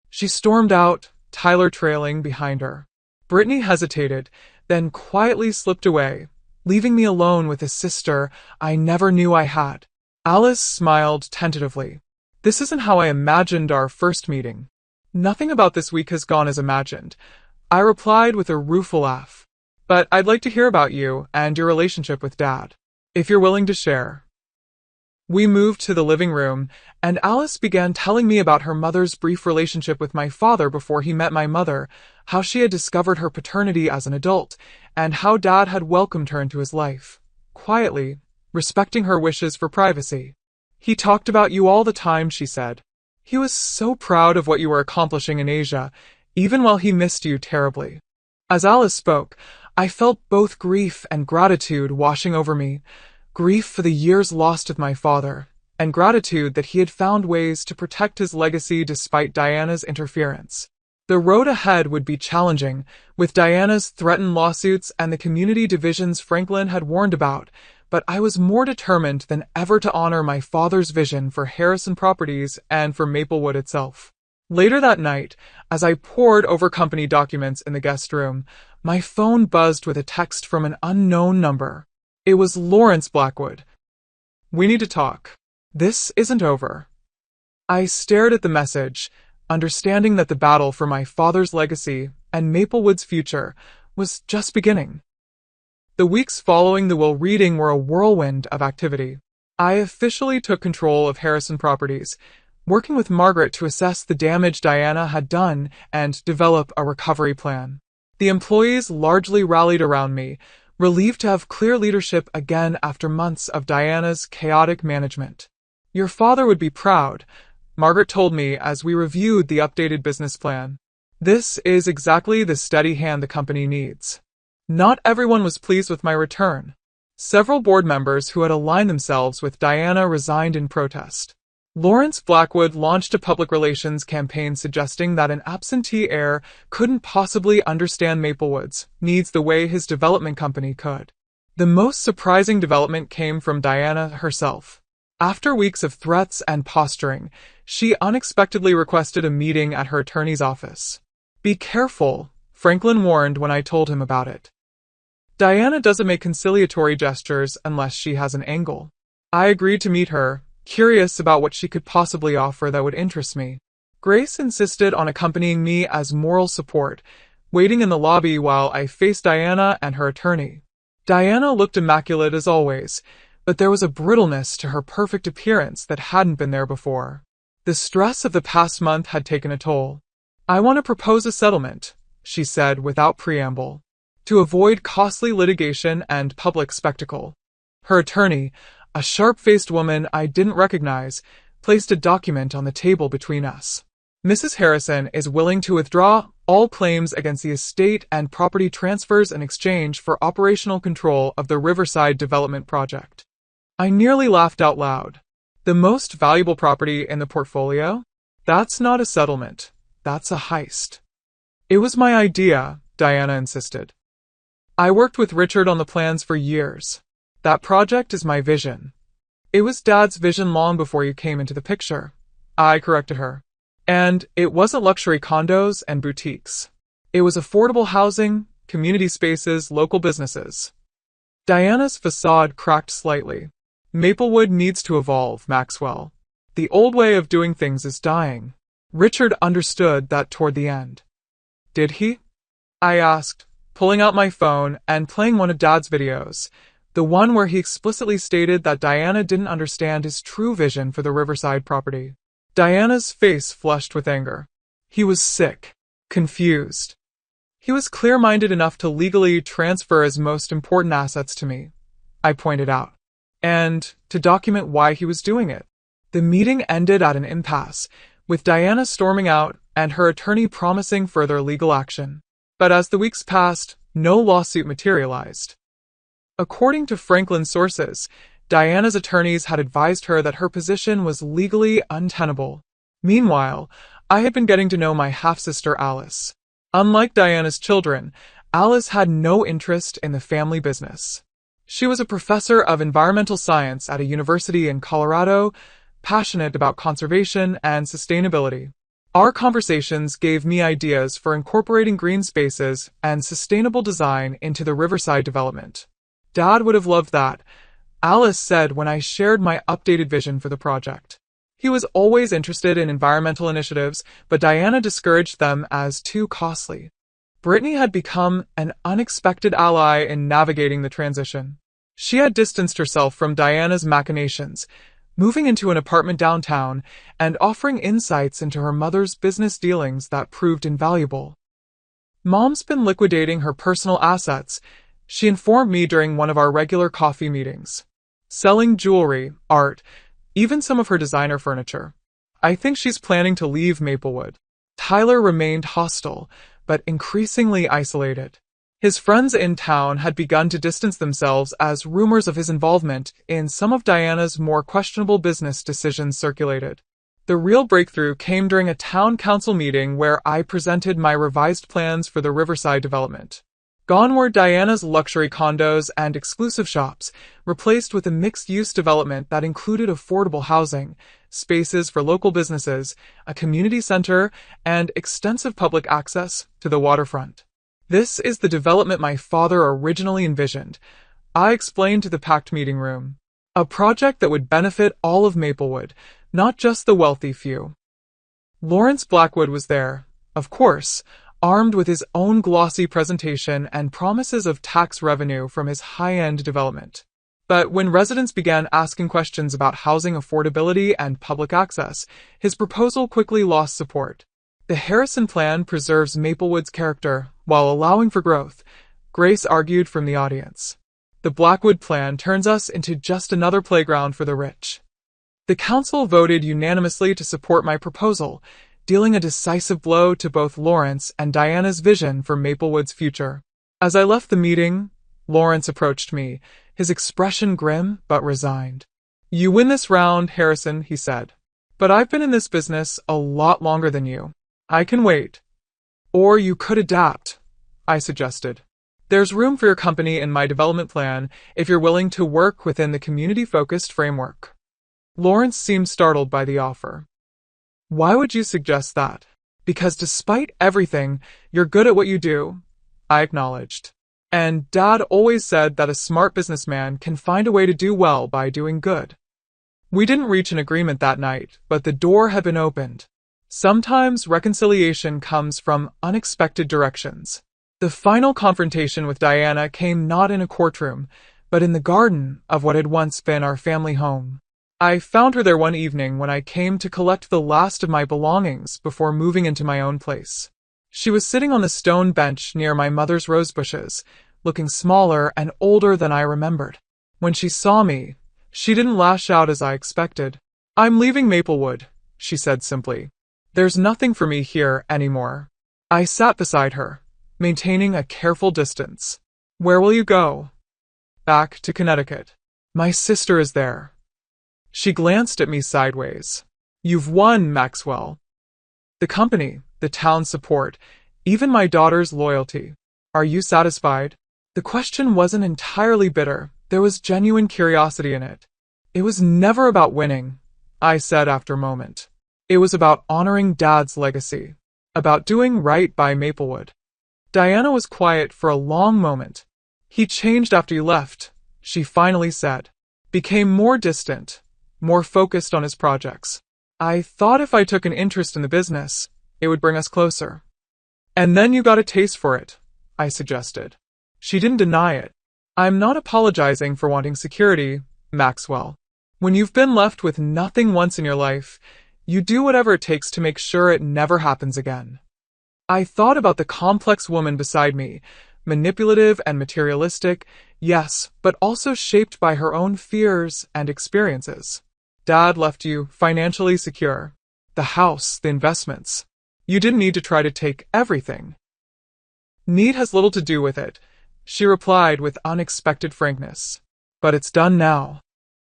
Speaker 1: She stormed out, Tyler trailing behind her. Brittany hesitated, then quietly slipped away, leaving me alone with a sister I never knew I had. Alice smiled tentatively. This isn't how I imagined our first meeting. Nothing about this week has gone as imagined. I replied with a rueful laugh. But I'd like to hear about you and your relationship with Dad, if you're willing to share. We moved to the living room, and Alice began telling me about her mother's brief relationship with my father before he met my mother, how she had discovered her paternity as an adult, and how Dad had welcomed her into his life, quietly, respecting her wishes for privacy. He talked about you all the time, she said. He was so proud of what you were accomplishing in Asia, even while he missed you terribly. As Alice spoke, I felt both grief and gratitude washing over me. Grief for the years lost with my father, and gratitude that he had found ways to protect his legacy despite Diana's interference. The road ahead would be challenging, with Diana's threatened lawsuits and the community divisions Franklin had warned about, but I was more determined than ever to honor my father's vision for Harrison Properties and for Maplewood itself. Later that night, as I pored over company documents in the guest room, my phone buzzed with a text from an unknown number. It was Lawrence Blackwood. We need to talk. This isn't over. I stared at the message, understanding that the battle for my father's legacy and Maplewood's future was just beginning. The weeks following the will reading were a whirlwind of activity. I officially took control of Harrison Properties, working with Margaret to assess the damage Diana had done and develop a recovery plan. The employees largely rallied around me, relieved to have clear leadership again after months of Diana's chaotic management. Your father would be proud, Margaret told me as we reviewed the updated business plan. This is exactly the steady hand the company needs. Not everyone was pleased with my return. Several board members who had aligned themselves with Diana resigned in protest. Lawrence Blackwood launched a public relations campaign suggesting that an absentee heir couldn't possibly understand Maplewood's needs the way his development company could. The most surprising development came from Diana herself. After weeks of threats and posturing, she unexpectedly requested a meeting at her attorney's office. Be careful, Franklin warned when I told him about it. Diana doesn't make conciliatory gestures unless she has an angle. I agreed to meet her, curious about what she could possibly offer that would interest me. Grace insisted on accompanying me as moral support, waiting in the lobby while I faced Diana and her attorney. Diana looked immaculate as always, but there was a brittleness to her perfect appearance that hadn't been there before. The stress of the past month had taken a toll. I want to propose a settlement, she said without preamble, to avoid costly litigation and public spectacle. Her attorney, a sharp-faced woman I didn't recognize, placed a document on the table between us. Mrs. Harrison is willing to withdraw all claims against the estate and property transfers in exchange for operational control of the Riverside Development Project. I nearly laughed out loud. The most valuable property in the portfolio? That's not a settlement. That's a heist. It was my idea, Diana insisted. I worked with Richard on the plans for years. That project is my vision. It was Dad's vision long before you came into the picture, I corrected her. And it wasn't luxury condos and boutiques. It was affordable housing, community spaces, local businesses. Diana's facade cracked slightly. Maplewood needs to evolve, Maxwell. The old way of doing things is dying. Richard understood that toward the end. Did he? I asked, pulling out my phone and playing one of Dad's videos. The one where he explicitly stated that Diana didn't understand his true vision for the Riverside property. Diana's face flushed with anger. He was sick, confused. He was clear-minded enough to legally transfer his most important assets to me, I pointed out, and to document why he was doing it. The meeting ended at an impasse, with Diana storming out and her attorney promising further legal action. But as the weeks passed, no lawsuit materialized. According to Franklin's sources, Diana's attorneys had advised her that her position was legally untenable. Meanwhile, I had been getting to know my half-sister Alice. Unlike Diana's children, Alice had no interest in the family business. She was a professor of environmental science at a university in Colorado, passionate about conservation and sustainability. Our conversations gave me ideas for incorporating green spaces and sustainable design into the Riverside development. Dad would have loved that, Alice said when I shared my updated vision for the project. He was always interested in environmental initiatives, but Diana discouraged them as too costly. Brittany had become an unexpected ally in navigating the transition. She had distanced herself from Diana's machinations, moving into an apartment downtown and offering insights into her mother's business dealings that proved invaluable. Mom's been liquidating her personal assets, she informed me during one of our regular coffee meetings. Selling jewelry, art, even some of her designer furniture. I think she's planning to leave Maplewood. Tyler remained hostile, but increasingly isolated. His friends in town had begun to distance themselves as rumors of his involvement in some of Diana's more questionable business decisions circulated. The real breakthrough came during a town council meeting where I presented my revised plans for the Riverside development. Gone were Diana's luxury condos and exclusive shops, replaced with a mixed-use development that included affordable housing, spaces for local businesses, a community center, and extensive public access to the waterfront. This is the development my father originally envisioned, I explained to the packed meeting room. A project that would benefit all of Maplewood, not just the wealthy few. Lawrence Blackwood was there, of course, armed with his own glossy presentation and promises of tax revenue from his high-end development. But when residents began asking questions about housing affordability and public access, his proposal quickly lost support. The Harrison plan preserves Maplewood's character while allowing for growth, Grace argued from the audience. The Blackwood plan turns us into just another playground for the rich. The council voted unanimously to support my proposal, dealing a decisive blow to both Lawrence and Diana's vision for Maplewood's future. As I left the meeting, Lawrence approached me, his expression grim but resigned. "You win this round, Harrison," he said. "But I've been in this business a lot longer than you. I can wait." "Or you could adapt," I suggested. "There's room for your company in my development plan if you're willing to work within the community-focused framework." Lawrence seemed startled by the offer. "Why would you suggest that?" "Because despite everything, you're good at what you do," I acknowledged. "And Dad always said that a smart businessman can find a way to do well by doing good." We didn't reach an agreement that night, but the door had been opened. Sometimes reconciliation comes from unexpected directions. The final confrontation with Diana came not in a courtroom, but in the garden of what had once been our family home. I found her there one evening when I came to collect the last of my belongings before moving into my own place. She was sitting on the stone bench near my mother's rose bushes, looking smaller and older than I remembered. When she saw me, she didn't lash out as I expected. "I'm leaving Maplewood," she said simply. "There's nothing for me here anymore." I sat beside her, maintaining a careful distance. "Where will you go?" "Back to Connecticut. My sister is there." She glanced at me sideways. "You've won, Maxwell. The company, the town's support, even my daughter's loyalty. Are you satisfied?" The question wasn't entirely bitter. There was genuine curiosity in it. "It was never about winning," I said after a moment. "It was about honoring Dad's legacy, about doing right by Maplewood." Diana was quiet for a long moment. "He changed after you left," she finally said. "Became more distant, more focused on his projects. I thought if I took an interest in the business, it would bring us closer." "And then you got a taste for it," I suggested. She didn't deny it. I'm not apologizing for wanting security, Maxwell. When you've been left with nothing once in your life, you do whatever it takes to make sure it never happens again. I thought about the complex woman beside me, manipulative and materialistic, yes, but also shaped by her own fears and experiences. Dad left you financially secure. The house, the investments. You didn't need to try to take everything. Need has little to do with it, she replied with unexpected frankness. But it's done now.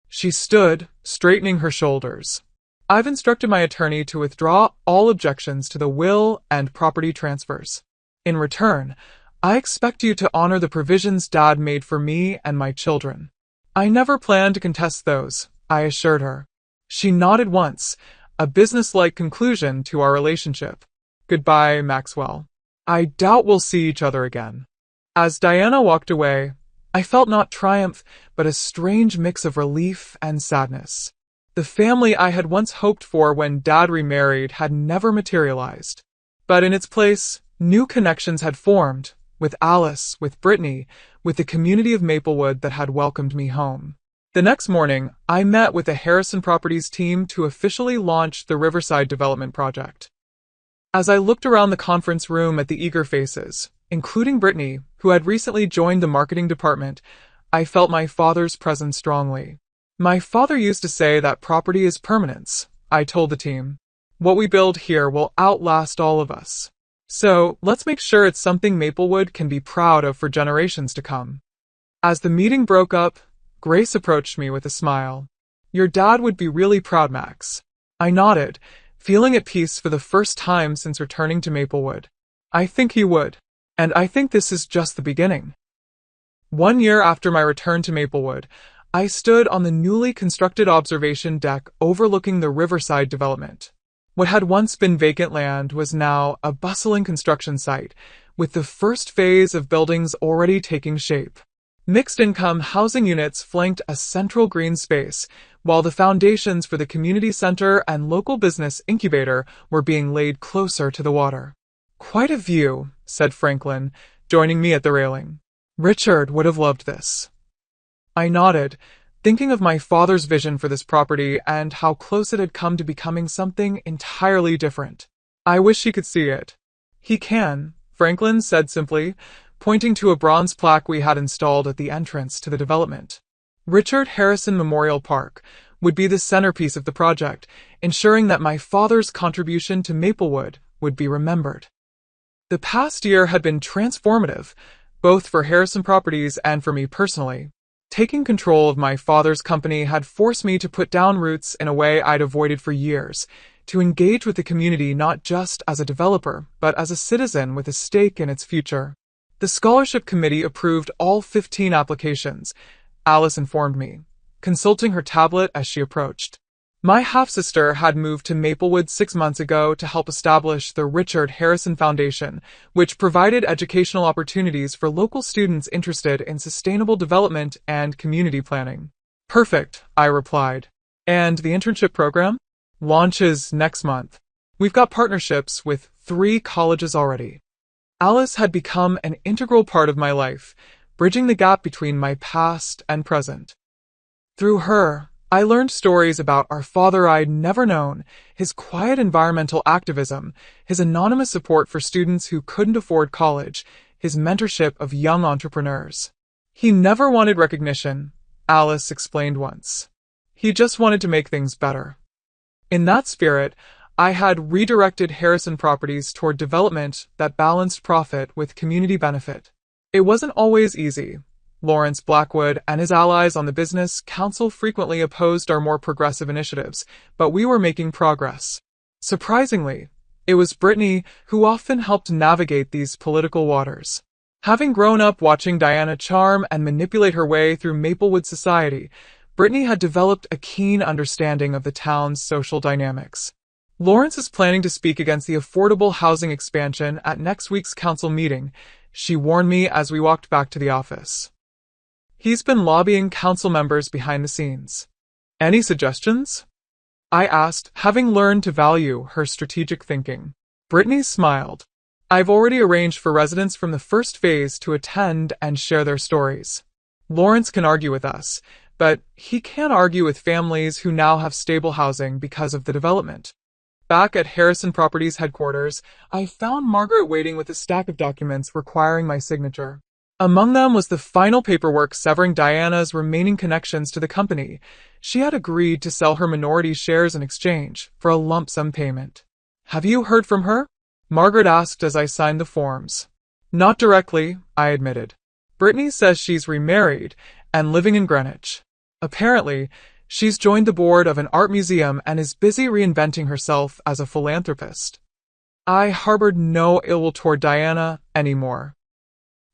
Speaker 1: She stood, straightening her shoulders. I've instructed my attorney to withdraw all objections to the will and property transfers. In return, I expect you to honor the provisions Dad made for me and my children. I never plan to contest those, I assured her. She nodded once, a business-like conclusion to our relationship. Goodbye, Maxwell. I doubt we'll see each other again. As Diana walked away, I felt not triumph, but a strange mix of relief and sadness. The family I had once hoped for when Dad remarried had never materialized. But in its place, new connections had formed, with Alice, with Brittany, with the community of Maplewood that had welcomed me home. The next morning, I met with the Harrison Properties team to officially launch the Riverside Development Project. As I looked around the conference room at the eager faces, including Brittany, who had recently joined the marketing department, I felt my father's presence strongly. My father used to say that property is permanence, I told the team. What we build here will outlast all of us. So, let's make sure it's something Maplewood can be proud of for generations to come. As the meeting broke up, Grace approached me with a smile. Your dad would be really proud, Max. I nodded, feeling at peace for the first time since returning to Maplewood. I think he would. And I think this is just the beginning. 1 year after my return to Maplewood, I stood on the newly constructed observation deck overlooking the Riverside development. What had once been vacant land was now a bustling construction site, with the first phase of buildings already taking shape. Mixed-income housing units flanked a central green space, while the foundations for the community center and local business incubator were being laid closer to the water. Quite a view, said Franklin, joining me at the railing. Richard would have loved this. I nodded, thinking of my father's vision for this property and how close it had come to becoming something entirely different. I wish he could see it. He can, Franklin said simply, pointing to a bronze plaque we had installed at the entrance to the development. Richard Harrison Memorial Park would be the centerpiece of the project, ensuring that my father's contribution to Maplewood would be remembered. The past year had been transformative, both for Harrison Properties and for me personally. Taking control of my father's company had forced me to put down roots in a way I'd avoided for years, to engage with the community not just as a developer, but as a citizen with a stake in its future. The scholarship committee approved all 15 applications, Alice informed me, consulting her tablet as she approached. My half-sister had moved to Maplewood 6 months ago to help establish the Richard Harrison Foundation, which provided educational opportunities for local students interested in sustainable development and community planning. Perfect, I replied. And the internship program? Launches next month. We've got partnerships with 3 colleges already. Alice had become an integral part of my life, bridging the gap between my past and present. Through her, I learned stories about our father I'd never known, his quiet environmental activism, his anonymous support for students who couldn't afford college, his mentorship of young entrepreneurs. He never wanted recognition, Alice explained once. He just wanted to make things better. In that spirit, I had redirected Harrison Properties toward development that balanced profit with community benefit. It wasn't always easy. Lawrence Blackwood and his allies on the business council frequently opposed our more progressive initiatives, but we were making progress. Surprisingly, it was Brittany who often helped navigate these political waters. Having grown up watching Diana charm and manipulate her way through Maplewood society, Brittany had developed a keen understanding of the town's social dynamics. Lawrence is planning to speak against the affordable housing expansion at next week's council meeting, she warned me as we walked back to the office. He's been lobbying council members behind the scenes. Any suggestions? I asked, having learned to value her strategic thinking. Brittany smiled. I've already arranged for residents from the first phase to attend and share their stories. Lawrence can argue with us, but he can't argue with families who now have stable housing because of the development. Back at Harrison Properties headquarters, I found Margaret waiting with a stack of documents requiring my signature. Among them was the final paperwork severing Diana's remaining connections to the company. She had agreed to sell her minority shares in exchange for a lump sum payment. "Have you heard from her?" Margaret asked as I signed the forms. "Not directly," I admitted. "Brittany says she's remarried and living in Greenwich. Apparently, she's joined the board of an art museum and is busy reinventing herself as a philanthropist." I harbored no ill will toward Diana anymore.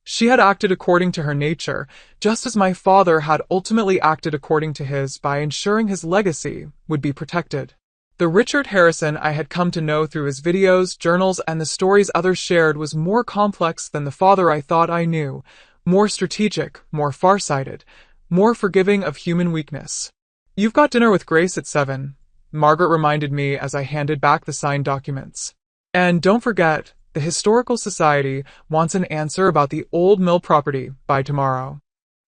Speaker 1: She had acted according to her nature, just as my father had ultimately acted according to his by ensuring his legacy would be protected. The Richard Harrison I had come to know through his videos, journals, and the stories others shared was more complex than the father I thought I knew, more strategic, more farsighted, more forgiving of human weakness. "You've got dinner with Grace at 7, Margaret reminded me as I handed back the signed documents. "And don't forget, the Historical Society wants an answer about the old mill property by tomorrow."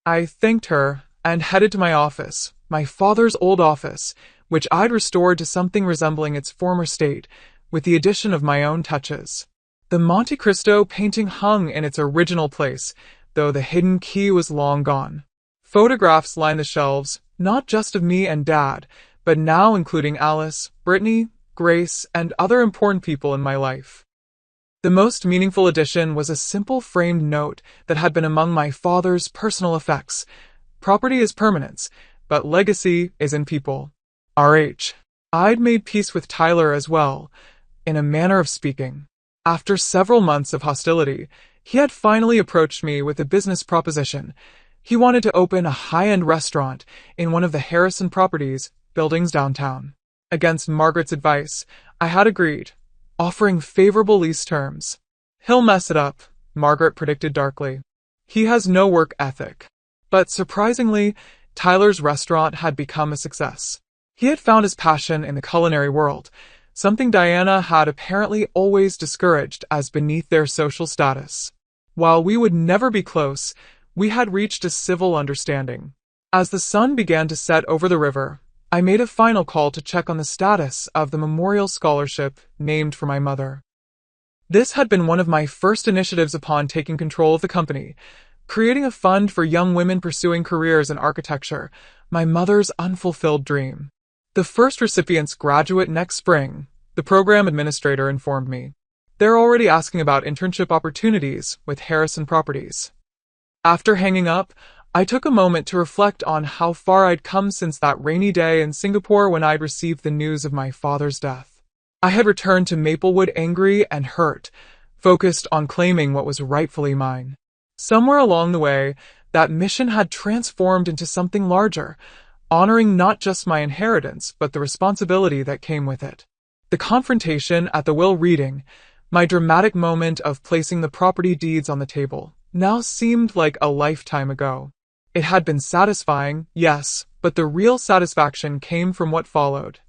Speaker 1: I thanked her and headed to my office, my father's old office, which I'd restored to something resembling its former state, with the addition of my own touches. The Monte Cristo painting hung in its original place, though the hidden key was long gone. Photographs lined the shelves, not just of me and Dad, but now including Alice, Brittany, Grace, and other important people in my life. The most meaningful addition was a simple framed note that had been among my father's personal effects. "Property is permanence, but legacy is in people. R.H." I'd made peace with Tyler as well, in a manner of speaking. After several months of hostility, he had finally approached me with a business proposition. He wanted to open a high-end restaurant in one of the Harrison Properties buildings downtown. Against Margaret's advice, I had agreed, offering favorable lease terms. "He'll mess it up," Margaret predicted darkly. "He has no work ethic." But surprisingly, Tyler's restaurant had become a success. He had found his passion in the culinary world, something Diana had apparently always discouraged as beneath their social status. While we would never be close, we had reached a civil understanding. As the sun began to set over the river, I made a final call to check on the status of the memorial scholarship named for my mother. This had been one of my first initiatives upon taking control of the company, creating a fund for young women pursuing careers in architecture, my mother's unfulfilled dream. The first recipients graduate next spring, the program administrator informed me. They're already asking about internship opportunities with Harrison Properties. After hanging up, I took a moment to reflect on how far I'd come since that rainy day in Singapore when I'd received the news of my father's death. I had returned to Maplewood angry and hurt, focused on claiming what was rightfully mine. Somewhere along the way, that mission had transformed into something larger, honoring not just my inheritance, but the responsibility that came with it. The confrontation at the will reading, my dramatic moment of placing the property deeds on the table, now seemed like a lifetime ago. It had been satisfying, yes, but the real satisfaction came from what followed.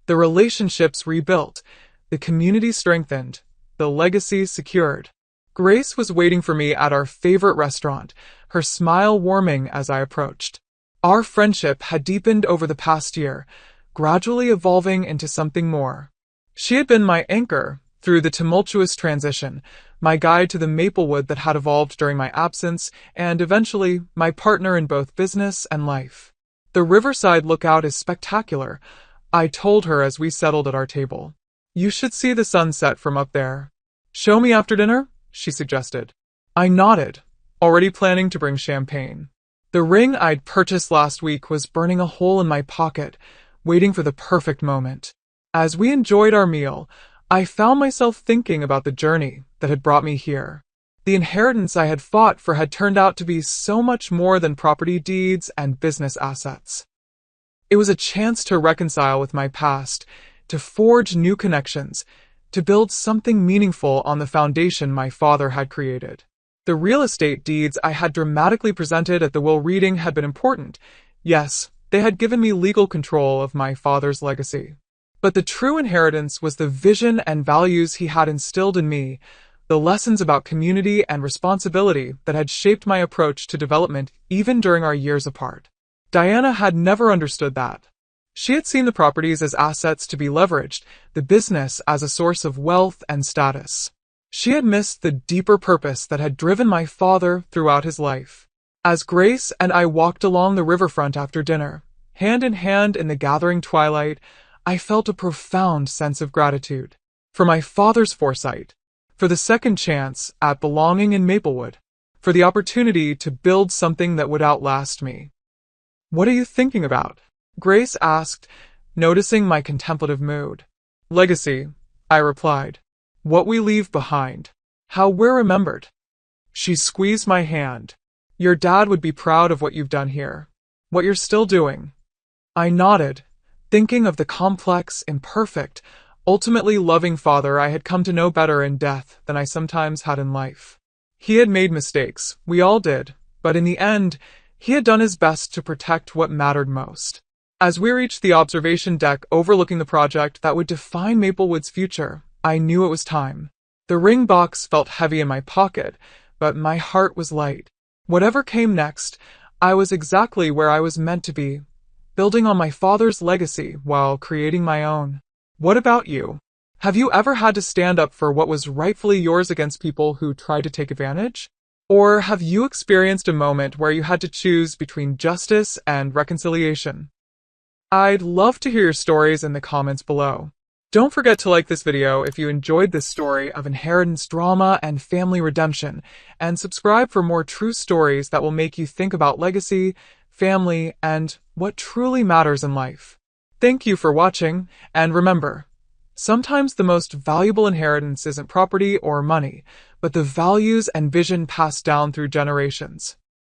Speaker 1: The relationships rebuilt, the community strengthened, the legacy secured. Grace was waiting for me at our favorite restaurant, her smile warming as I approached. Our friendship had deepened over the past year, gradually evolving into something more. She had been my anchor through the tumultuous transition, my guide to the Maplewood that had evolved during my absence, and eventually my partner in both business and life. "The riverside lookout is spectacular," I told her as we settled at our table. "You should see the sunset from up there." "Show me after dinner?" she suggested. I nodded, already planning to bring champagne. The ring I'd purchased last week was burning a hole in my pocket, waiting for the perfect moment. As we enjoyed our meal, I found myself thinking about the journey that had brought me here. The inheritance I had fought for had turned out to be so much more than property deeds and business assets. It was a chance to reconcile with my past, to forge new connections, to build something meaningful on the foundation my father had created. The real estate deeds I had dramatically presented at the will reading had been important. Yes, they had given me legal control of my father's legacy. But the true inheritance was the vision and values he had instilled in me, the lessons about community and responsibility that had shaped my approach to development even during our years apart. Diana had never understood that. She had seen the properties as assets to be leveraged, the business as a source of wealth and status. She had missed the deeper purpose that had driven my father throughout his life. As Grace and I walked along the riverfront after dinner, hand in hand in the gathering twilight, I felt a profound sense of gratitude. For my father's foresight, for the second chance at belonging in Maplewood, for the opportunity to build something that would outlast me. "What are you thinking about?" Grace asked, noticing my contemplative mood. "Legacy," I replied. "What we leave behind. How we're remembered." She squeezed my hand. "Your dad would be proud of what you've done here. What you're still doing." I nodded, thinking of the complex, imperfect, ultimately loving father I had come to know better in death than I sometimes had in life. He had made mistakes, we all did, but in the end, he had done his best to protect what mattered most. As we reached the observation deck overlooking the project that would define Maplewood's future, I knew it was time. The ring box felt heavy in my pocket, but my heart was light. Whatever came next, I was exactly where I was meant to be, building on my father's legacy while creating my own. What about you? Have you ever had to stand up for what was rightfully yours against people who tried to take advantage? Or have you experienced a moment where you had to choose between justice and reconciliation? I'd love to hear your stories in the comments below. Don't forget to like this video if you enjoyed this story of inheritance drama and family redemption, and subscribe for more true stories that will make you think about legacy, family, and what truly matters in life. Thank you for watching, and remember, sometimes the most valuable inheritance isn't property or money, but the values and vision passed down through generations.